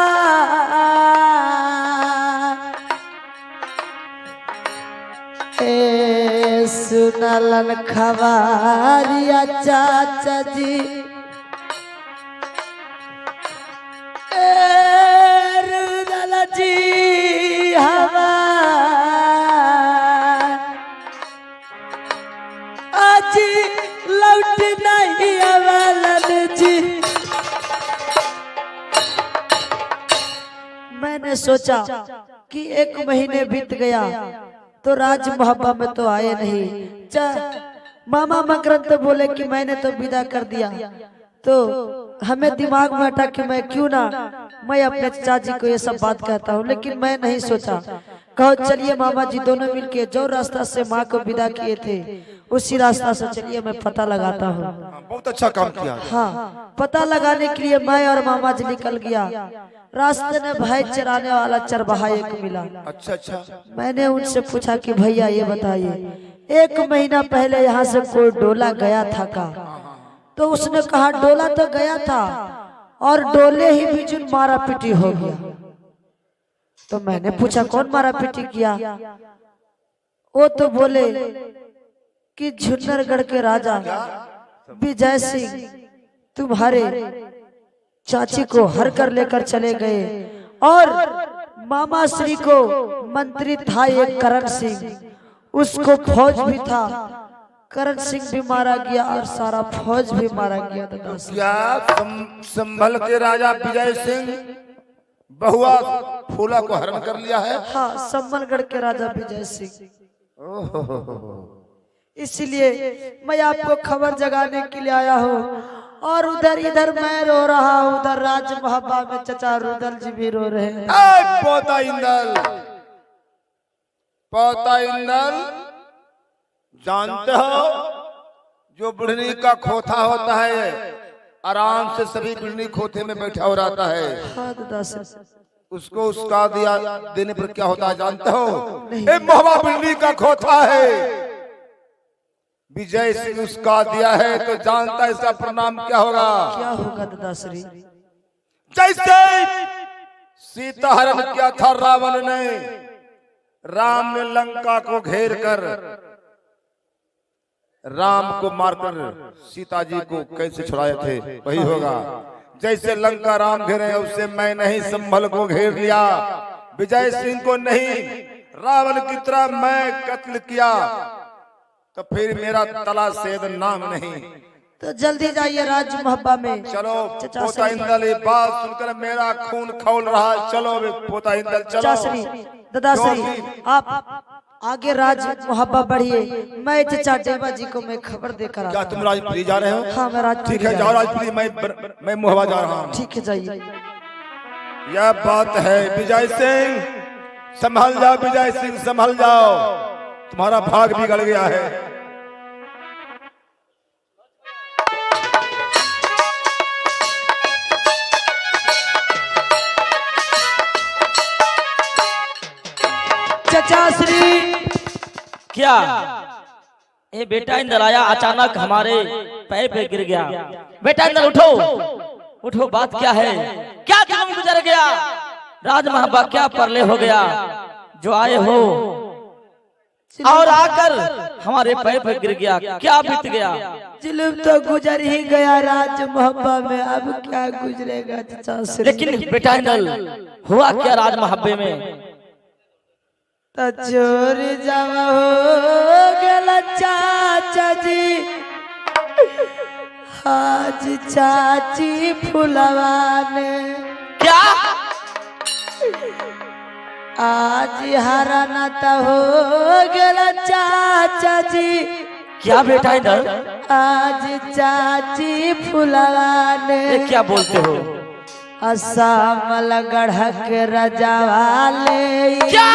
सुनलन खबरिया चाचा जी रुदल जी हमार आज लौट नहीं अवलन जी। मैंने सोचा कि 1 महीने बीत गया तो राज मोहब्बा में तो आए नहीं। मामा मकरंद तो बोले कि मैंने तो विदा कर दिया, तो हमें दिमाग में हटा कि मैं क्यों ना मैं अपने चाची को ये सब बात कहता हूँ, लेकिन मैं नहीं सोचा। कहो चलिए मामा जी दोनों मिलके जो रास्ता से माँ को विदा किए थे उसी रास्ता से चलिए मैं पता लगाता हूँ। बहुत अच्छा काम किया। हाँ, पता लगाने के लिए मैं और मामा जी निकल गया। रास्ते में भैंस चराने वाला चरवाहा एक मिला। अच्छा अच्छा। मैंने उनसे पूछा कि भैया ये बताइए 1 महीना पहले यहाँ से कोई डोला गया था का? तो उसने कहा डोला तो गया था और डोले ही बिजुन मारा पीटी हो गया। तो मैंने पूछा कौन मारा पीटी किया? वो तो बोले कि झुन्नरगढ़ के राजा विजय सिंह तुम्हारे चाची को हर कर लेकर चले गए और मामा श्री को मंत्री था एक करण सिंह, उसको फौज भी था, करण सिंह भी मारा गया और सारा फौज भी मारा गया। क्या संभल के राजा विजय सिंह बहुआ फूला को हरण कर लिया है? हाँ, संभलगढ़ के राजा विजय सिंह। इसलिए मैं आपको खबर जगाने के लिए आया हूँ। और उधर इधर मैं रो रहा हूँ, उधर राज मोहब्बा में चचा रुदल जी भी रो रहे हैं। पोता इंदल जानते हो जो बुढ़नी का खोथा होता है आराम से सभी बुढ़नी खोते में बैठा हो रहता है। हाँ दादा, उसको उसका दिया देने पर क्या होता है जानते हो? मोहब्बा बुढ़नी का खोथा है, विजय सिंह उसका दिया है तो जानता है इसका परिणाम क्या होगा? क्या होगा दादाश्री? जैसे सीता हरण किया था रावण ने, राम ने लंका को घेर कर राम को मारकर सीता जी को कैसे छुड़ाए थे, वही होगा। जैसे लंका राम घेरे उससे मैं नहीं संभल को घेर लिया। विजय सिंह को नहीं रावण की तरह मैं कत्ल किया तो फिर मेरा तला सेद नाम नहीं। तो जल्दी जाइए राज मोहब्बा में। चलो पोता इंदल ये बात सुनकर मेरा खून खौल रहा। चलो बे पोता इंदल चलो। चाचरी दादाश्री आप आगे राज मोहब्बा बढ़िए। मैं चचा देवा जी को मैं खबर देकर क्या आता तुम राजपुरी जा रहे हो? हाँ मैं राज ठीक है जाओ राजपुरी, मैं मोहबा जा रहा हूँ। ठीक है जाइए। यह बात है विजय सिंह, संभल जाओ विजय सिंह संभल जाओ, तुम्हारा भाग बिगड़ गया है। चचाश्री क्या ये बेटा इंदल आया अचानक हमारे पैर पे गिर गया। बेटा इंदल उठो उठो, बात क्या है? क्या जुल्म गुजर गया? राज महबा क्या परले हो गया जो आए हो और आकर हमारे पैर पे गिर गया? क्या बीत गया? जुल्म तो गुजर ही गया राज मोहब्बा में, अब क्या गुजरेगा चचाश्री? लेकिन बेटा इंदल हुआ क्या राज महब्बे में? तो चोर जब हो गया चाचा जी, आज चाची फुलवा ने क्या आज हराना तो हो गया चाचा जी। क्या बेटा इंदल आज चाची फुलवा ने ये क्या बोलते हो? असामल गढ़क रजा वाले क्या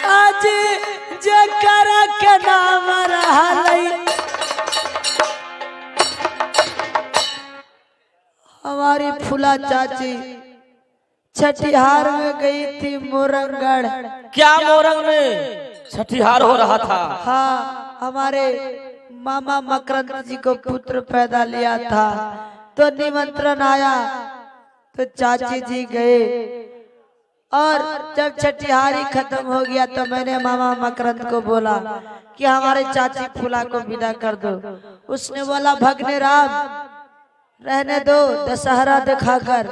आज जकर के नाम रहलई हमारी फूला चाची छठिहार में गई थी मोरंगढ़। क्या मोरंग में छठिहार हो रहा था? हाँ हमारे मामा मकरंद जी को पुत्र पैदा लिया था, तो निमंत्रण आया तो चाची जी गए और जब छठिहारी खत्म हो गया तो मैंने मामा मकरंद को बोला कि हमारे चाची फूला को विदा कर दो। उसने बोला भगने राम रहने दो, दशहरा दिखाकर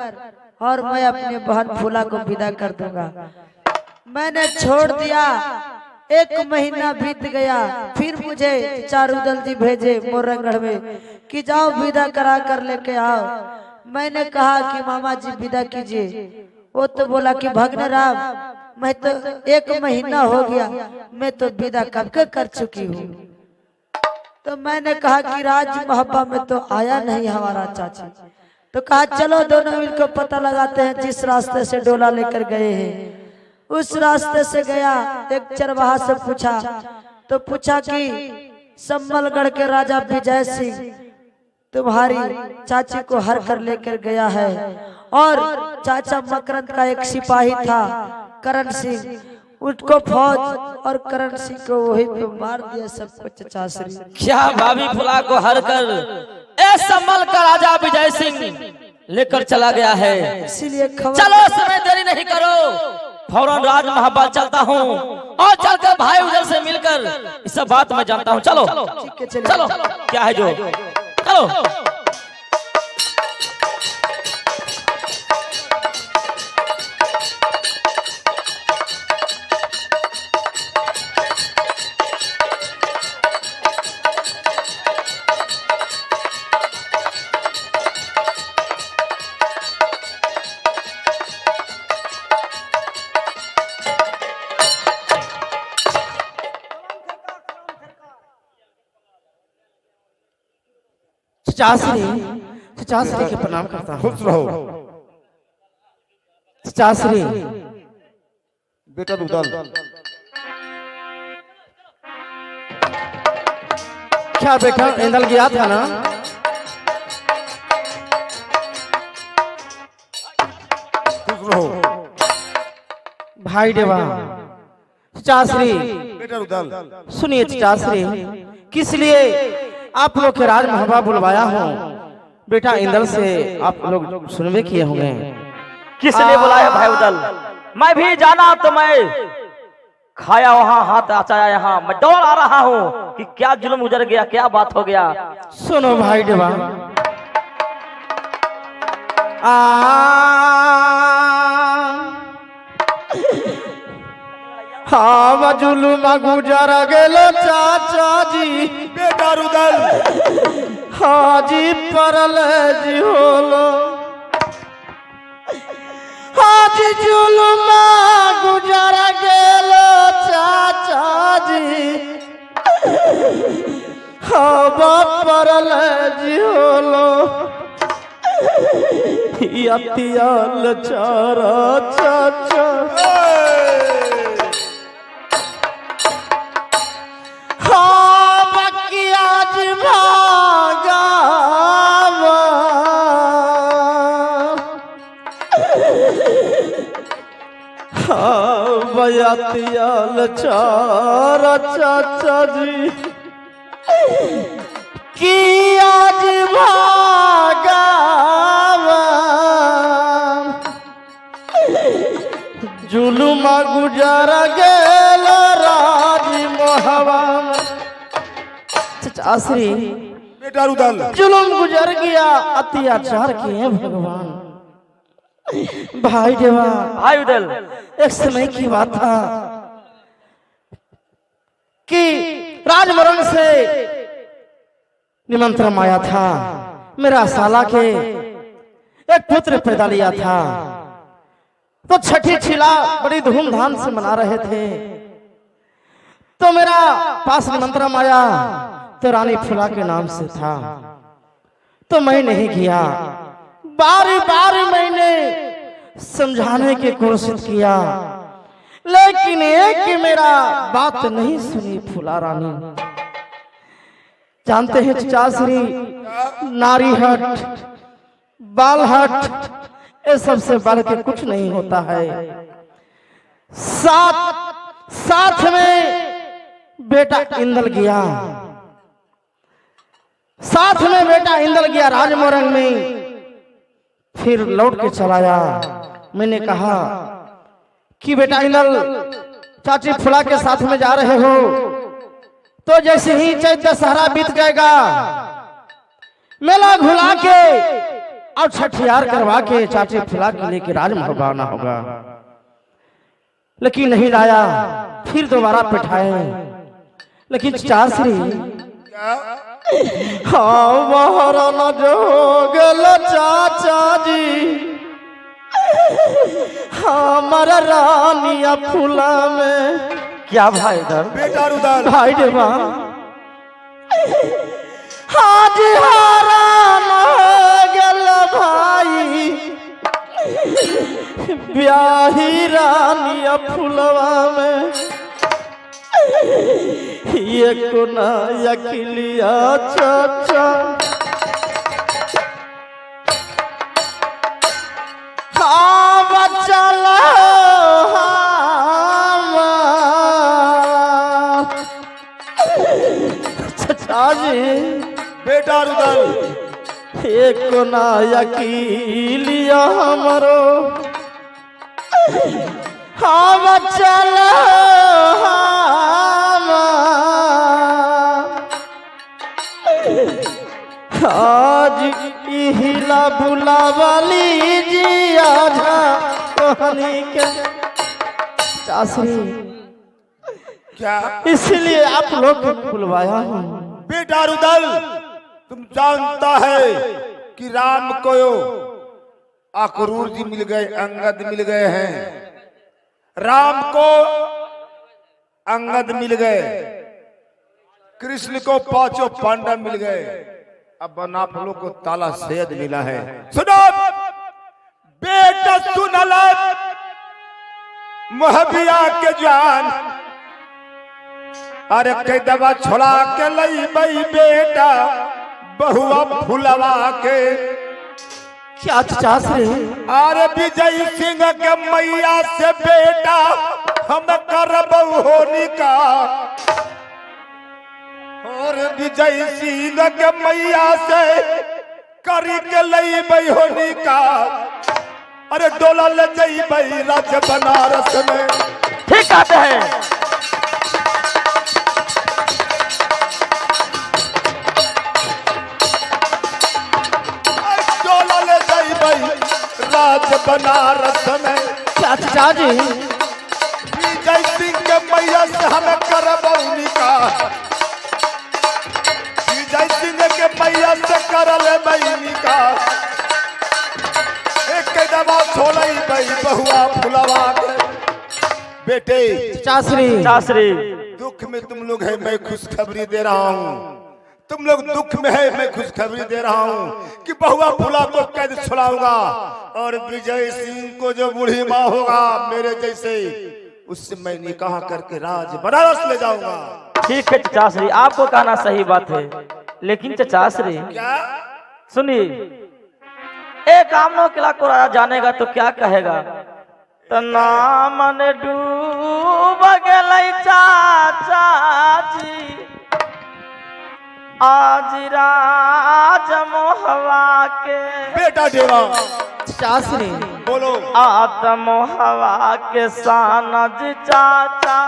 और मैं अपने बहन फूला को विदा कर दूंगा। मैंने छोड़ दिया, एक महीना बीत गया, फिर मुझे चारुदल जी भेजे मोरंगढ़ में कि जाओ विदा करा कर लेके आओ। मैंने कहा कि मामा जी विदा कीजिए। वो तो बोला कि भगने राम मैं तो एक महीना हो गया, मैं तो विदा कब के कर चुकी हूँ। तो मैंने कहा कि राज मोहब्बा में तो आया नहीं हमारा चाची। तो कहा चलो दोनों मिलकर पता लगाते हैं, जिस रास्ते से डोला लेकर गए हैं उस रास्ते से गया। एक चरवाहा से पूछा तो पूछा कि सम्मलगढ़ के राजा विजय सिंह तुम्हारी चाची को हर कर लेकर गया है, और चाचा मकरंद का एक सिपाही था करण सिंह, उसको फौज और करण सिंह को वही पे मार दिया सबको चचाश्री। क्या भाभी फुला को हर कर ए सम्मल का राजा विजय सिंह लेकर चला गया है? इसीलिए चलो समय देरी नहीं करो, फौरन राज महबा चलता हूँ और चलकर भाई उधर से मिलकर इस सब बात मैं जानता हूँ। चलो चलो क्या है जो चलो। चाचरी के प्रणाम करता हूँ। खुश रहो चाचरी बेटा रुदल। क्या बेटा इंदल गया था ना? खुश रहो भाई देवा। चाचरी बेटा रुदल। सुनिए चाचरी, किस लिए आप लोग के राज महबा बुलवाया हूँ बेटा इंदल से आप लोग सुनवे किए होंगे। किस लिए बुलाया भाई उदल? मैं भी जाना तो मैं खाया वहां हाथ आचाया यहाँ, मैं दौड़ आ रहा हूँ कि क्या जुल्म गुजर गया, क्या बात हो गया। सुनो भाई देवा, हाँ जुल्म गुजर गेलो चाचा जी, बेटा रुदल हाँ जी परल जी होलो, हाँ जी जुल्म गुजर गेलो चाचा जी, हाँ परल जी होलो, अतियाल चारा चाचा, हाँ बाकी आज भागा हाँ बयातियाल चारा चाचा जी की आज भागा जुलुमा गुजर गेल राज मोहवा चाचाश्री, बेटा रुदल जुलुम गुजर गया, अत्याचार किए भगवान। भाई देवा, भाई उदल, एक समय की बात था कि राजमरण से निमंत्रण आया था, मेरा साला के एक पुत्र पैदा लिया था, तो छठी छिला बड़ी धूमधाम से मना रहे थे। तो मेरा पास निमंत्रण आया तो रानी फुला के नाम से था, तो मैं नहीं गया। बार बार मैंने समझाने की कोशिश किया, लेकिन एक मेरा बात नहीं सुनी फुला रानी। जानते हैं चाचाश्री, नारी हट बाल हट ये सबसे बढ़ के कुछ नहीं होता है। साथ में बेटा इंदल गया, साथ में बेटा इंदल गया राजमोरंग में, फिर लौट के चला आया। मैंने कहा कि बेटा इंदल चाची फुला के साथ में जा रहे हो, तो जैसे ही चैत दशहरा बीत जाएगा, मेला घुला के और छठियार करवा के चाची फुला के लेके राजमहल आना होगा। लेकिन नहीं लाया, फिर दोबारा पिठाए। लेकिन चाचाश्री, हाँ महाराना जो गल चाचा जी, हमारा रानिया फूला में क्या भाई उदल? बेटा रुदल भाई देवा, आज हारान गल भाई, ब्याही रानिया फुलवा में, ये कोना यकिलिया चाचा, हाँ बचल चाचा जी, बेटा रुदल एक कोना यकिलिया हमरो, हाँ बचल आज हिला बुला वाली जी आजा कहानी के चाचाश्री, क्या इसलिए आप लोग को बुलवाया हूँ। बेटा रुदल, तुम जानता है कि राम को अक्रूर जी मिल गए, अंगद मिल गए हैं। राम को अंगद मिल गए, कृष्ण को पांचों पांडव मिल गए, अब आप लोग को ताला सैयद मिला है। सुनो बेटा, सुन लो मोहबिया के जान, अरे कई दवा छोड़ा के लई बई बेटा बहुआ फुलवा के। क्या चाचाश्री? अरे विजय सिंह के मैया से बेटा हम करब होनी का, और विजय सिंह के मैया से करी के लई बई होनी का अरे डोला ले जाई बई राज्य बनारस में। ठीक कहते हैं। डोला ले जाई बई राज्य बनारस में। चाचा जी विजय सिंह के मैया से हमें करबौनी का विजय सिंह के मैया से करल बहनी का एक दवा छोड़ई बई बहुआ फुलवा के। बेटे चासरी दुख में तुम लोग है, मैं खुशखबरी दे रहा हूँ। तुम लोग दुख में है, मैं खुशखबरी दे रहा हूँ कि बहुआ फुला को कैद छुड़ाऊंगा और विजय सिंह को जो बूढ़ी माँ होगा मेरे जैसे उससे मैं निकाह करके राज बनारस ले जाऊंगा। ठीक है चाचाश्री, आपको कहना सही बात है, लेकिन चाचाश्री क्या सुनिए, एक कामनो किला को राजा जानेगा तो क्या कहेगा? तना मन डूब गई चाचा जी, आज राज मोहवा के। बेटा देवा चासरी बोलो। आत्म हवा के सानज चाचा,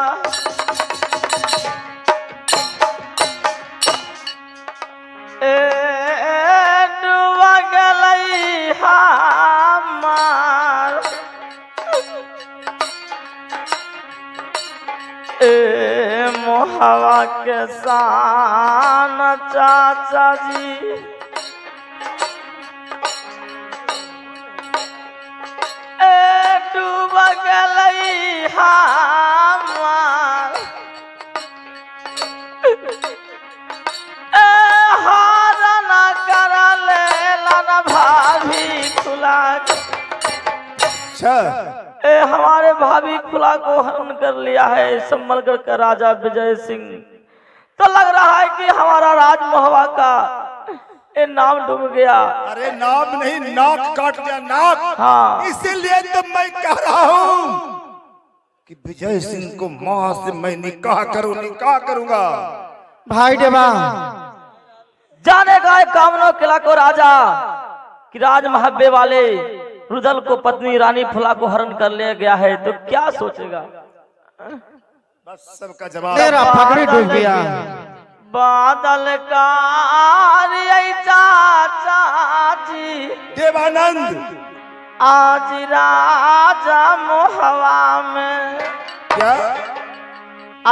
डूब गई हमार मोहवा के सान चाचा जी। डूब गई हमार हारन कर ले भाभी खुला। हमारे भाभी खुला को हरण कर लिया है संभलगढ़ का राजा विजय सिंह। तो लग रहा है कि हमारा राज मोहवा का ये नाम डूब गया। अरे नाम नहीं, नाक काट दिया, नाक। हाँ। इसीलिए तो मैं कह रहा हूँ कि विजय सिंह को माँ से मैं निकाह करूंगा। भाई देवा जाने का कामनो किला को राजा कि राज महब्बे वाले रुदल को पत्नी रानी फुला को हरण कर लिया गया है, तो क्या सोचेगा? बस सबका जवाब मेरा पगड़ी डूब गया। बादल का चाचा जी, देवानंद आज राजा मोहवा में क्या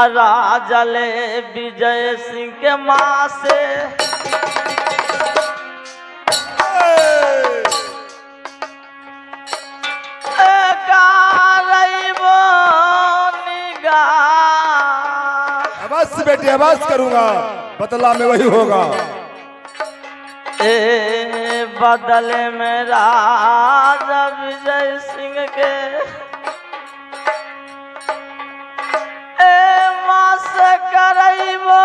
राजा ले विजय सिंह के माँ से। बस बेटे बस करूंगा, बदला में वही होगा। बदले में राजा विजय सिंह के माँ से करइबो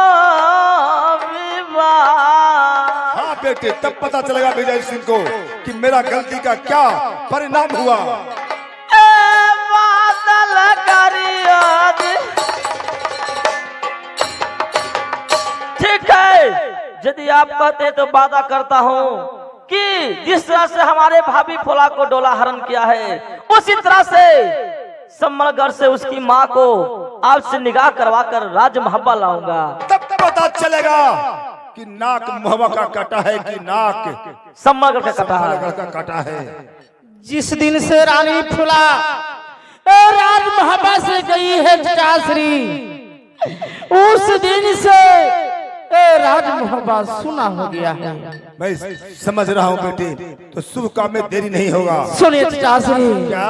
विवाह। हाँ बेटे, तब पता चलेगा विजय सिंह को कि मेरा गलती का क्या परिणाम हुआ। बादल करियो ठीक है, यदि आप कहते हैं तो वादा करता हूँ कि जिस तरह से हमारे भाभी फुला को डोला हरण किया है, उसी तरह से संभलगढ़ से उसकी माँ को आपसे निगाह करवा कर राज महब्बा लाऊंगा। तब पता चलेगा कि नाक मोहब्बा का काटा है कि नाक संभलगढ़ का काटा है। संभलगढ़ का काटा है। जिस दिन से रानी फुला राज महब्बा से गई है चासरी, उस दिन से राज मोहब्बा सुना हो गया है। मैं समझ रहा हूँ बेटे, तो शुभ काम में देरी नहीं होगा। सुनिए चासरी, क्या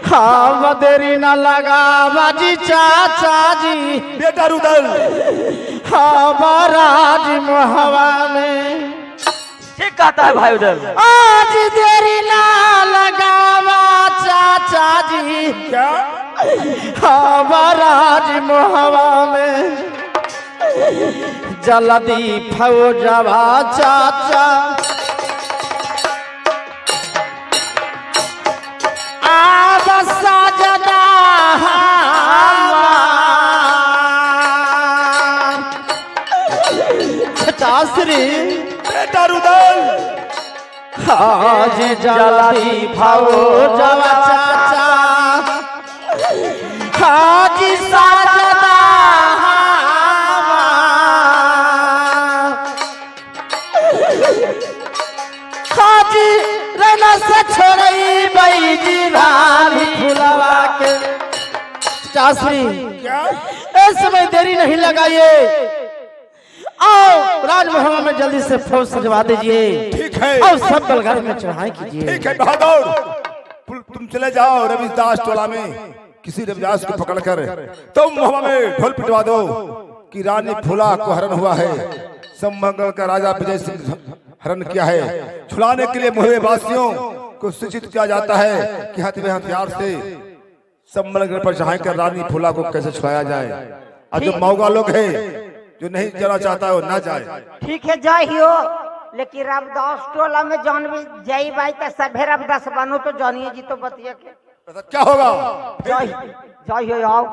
हाँ देरी न लगा बाजी चाचा जी, बेटा रुदल हाँ राज मोहब्बा में ठीक कहता है भाई उधर। आज देरी ना लगावा चाचा जी, क्या राज मोहब्बा में जल्दी फौजवा चाचा साजना चासनी बेटा रुदल आज जल्दी भाओ जवा चाचा हाजी साजना हाजी रहना से छोड़ई बई जी भाभी फुलवा के चासनी इस समय देरी नहीं लगाइए आओ राजमहल में जल्दी से फौज सजवा दीजिए ठीक है और सब बलगार में चढ़ाई कीजिए ठीक है बहादुर तुम चले जाओ रविदास टोला में किसी रविदास को पकड़कर तुम हवा में ढोल पिटवा दो कि रानी फूला को हरण हुआ है समंगल का राजा विजय सिंह हरण किया है छुड़ाने के लिए मुहरे वासियों को सूचित किया जाता है कि हथियार से सम्मलगढ़ पर चढ़ाई कर रानी फूला को कैसे छुड़ाया जाए और जो मौगा लोग है जो नहीं जाना चाहता है वो ना जाए ठीक है जाइयो लेकिन रविदास टोला में जौन भी जाई भाई तो सभे रविदास बनो तो जानिए जी तो बतिया के क्या होगा जाइयो आओ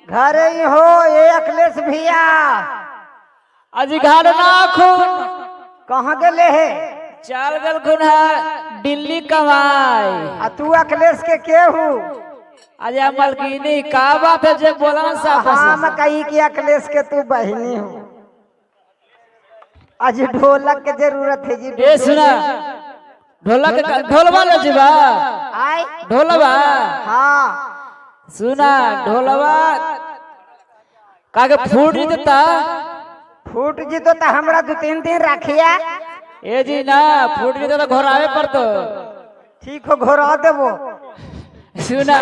घर ही हो ये अखिलेश भैया आज घर ना खून कहाँ गए है चाल गल खून है दिल्ली कमाई आ तू अखिलेश के हूँ आज मलकिनी का बात है जो बोला ना साफ हाँ मैं कही कि अखिलेश के तू बहनी हूँ आज ढोलक के जरूरत है जी ए सुना ढोलक ढोलवा ले जीवा आए ढोलवा हाँ सुना ढोलवा कागे फूट नहीं देता फूट जी तो हमरा 2-3 दिन रखिया ए जी ना फूट नहीं देता घोरावे पर तो ठीक हो घोरा देवो सुना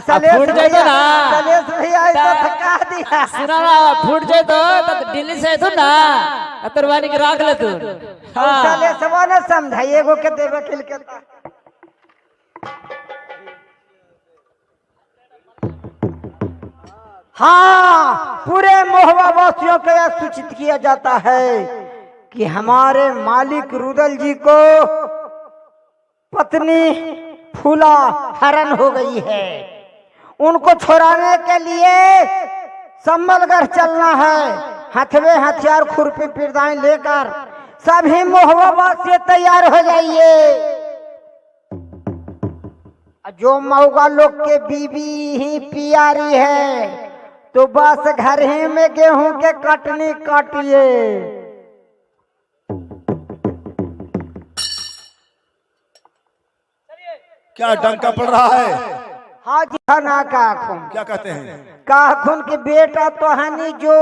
सलेश फूट जाए तो ना सलेश भैया तो थका दिया सुना ना फूट जाए तो दिल्ली से तो ना अतरवानी के राख ले तू हाँ सलेश वो ना समझाइए गो के देवे खिल के हाँ पूरे मोहवा वासियों को यह सूचित किया जाता है कि हमारे मालिक रुदल जी को पत्नी फूला हरण हो गई है उनको छुड़ाने के लिए संबलगढ़ चलना है हथवे हथियार खुरपी पिरदाई लेकर सभी मोहवा वासी तैयार हो जाइए जो मऊगा लोग के बीबी ही पियारी है तो बस घर ही में गेहूं के कटनी काटिए क्या डंका पड़ रहा है हाँ जी ना काखुन क्या कहते हैं काखुन के बेटा तो हनी जो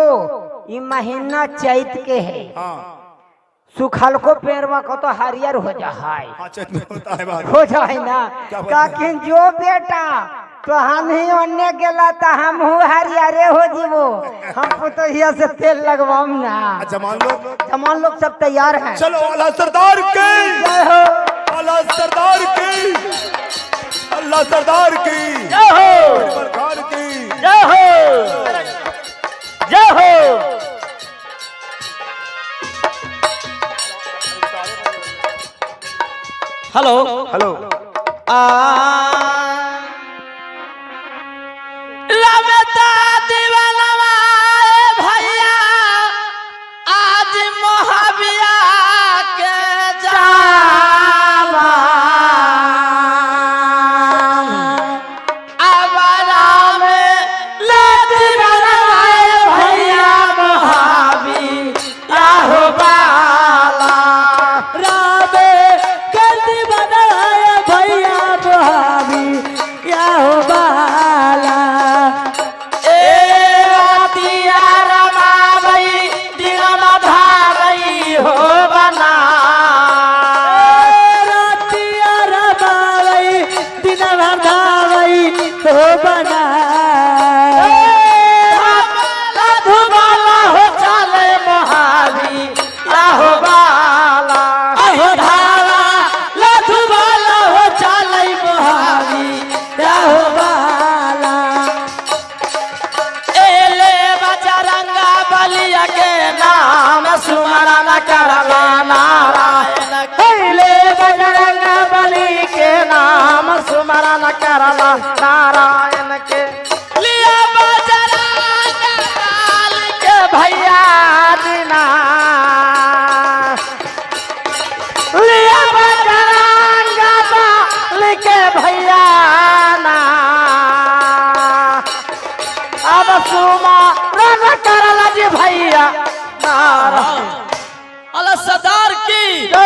ये महीना चैत के है हाँ सुखल को पेड़वा को तो हरियर हो जाए हाँ चैत में होता है बात हो जाए ना काकिन जो बेटा तो हम ही अन्य गेला तो हम हरियारे हो जीवो हमको तो यहाँ से तेल लगवाम ना जमान लोग सब तैयार हैं चलो अल्लाह सरदार की जय हो अल्लाह सरदार की अल्लाह सरदार की जय हो सरकार की जय हो जय हो हेलो हेलो लबता दीवानवा भैया आज मोहबिया के जावा अबरा में ले दीवानवा भैया मोहबिया हो बाला राबे कर दीवानवा भैया मोहबिया हो बाला करला नारायण के लिया बजरंग काल के भैया दिना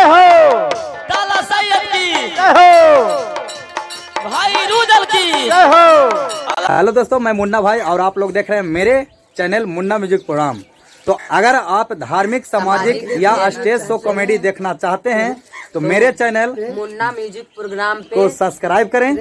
हो, लाला सैयद की, जय हो, भाई रूदल की। जय हो। हेलो दोस्तों, मैं मुन्ना भाई और आप लोग देख रहे हैं मेरे चैनल मुन्ना म्यूजिक प्रोग्राम। तो अगर आप धार्मिक, सामाजिक या स्टेज शो कॉमेडी देखना चाहते हैं तो मेरे चैनल मुन्ना म्यूजिक प्रोग्राम पे को सब्सक्राइब करें।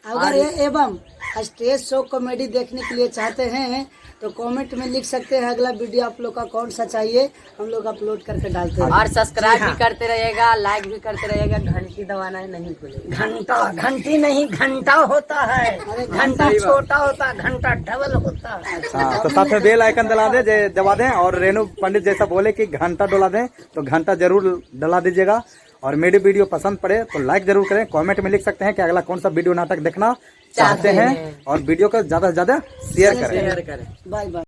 अगर ये एवं स्टेज शो कॉमेडी देखने के लिए चाहते हैं तो कमेंट में लिख सकते हैं अगला वीडियो आप लोग का कौन सा चाहिए, हम लोग अपलोड करके डालते हैं। और सब्सक्राइब भी करते रहिएगा, लाइक भी करते रहिएगा, घंटी दबाना है नहीं भूलेगा। घंटा घंटी नहीं घंटा होता है, घंटा छोटा होता है, घंटा डबल होता है। हाँ, तो साथ में बेल आइकन दबा दें और रेणु पंडित जैसा बोले कि घंटा डला दें तो घंटा जरूर डला दीजिएगा। और मेरी वीडियो पसंद पड़े तो लाइक जरूर करें। कमेंट में लिख सकते हैं कि अगला कौन सा वीडियो नाटक देखना चाहते हैं और वीडियो को ज्यादा से ज्यादा शेयर करें। Bye bye.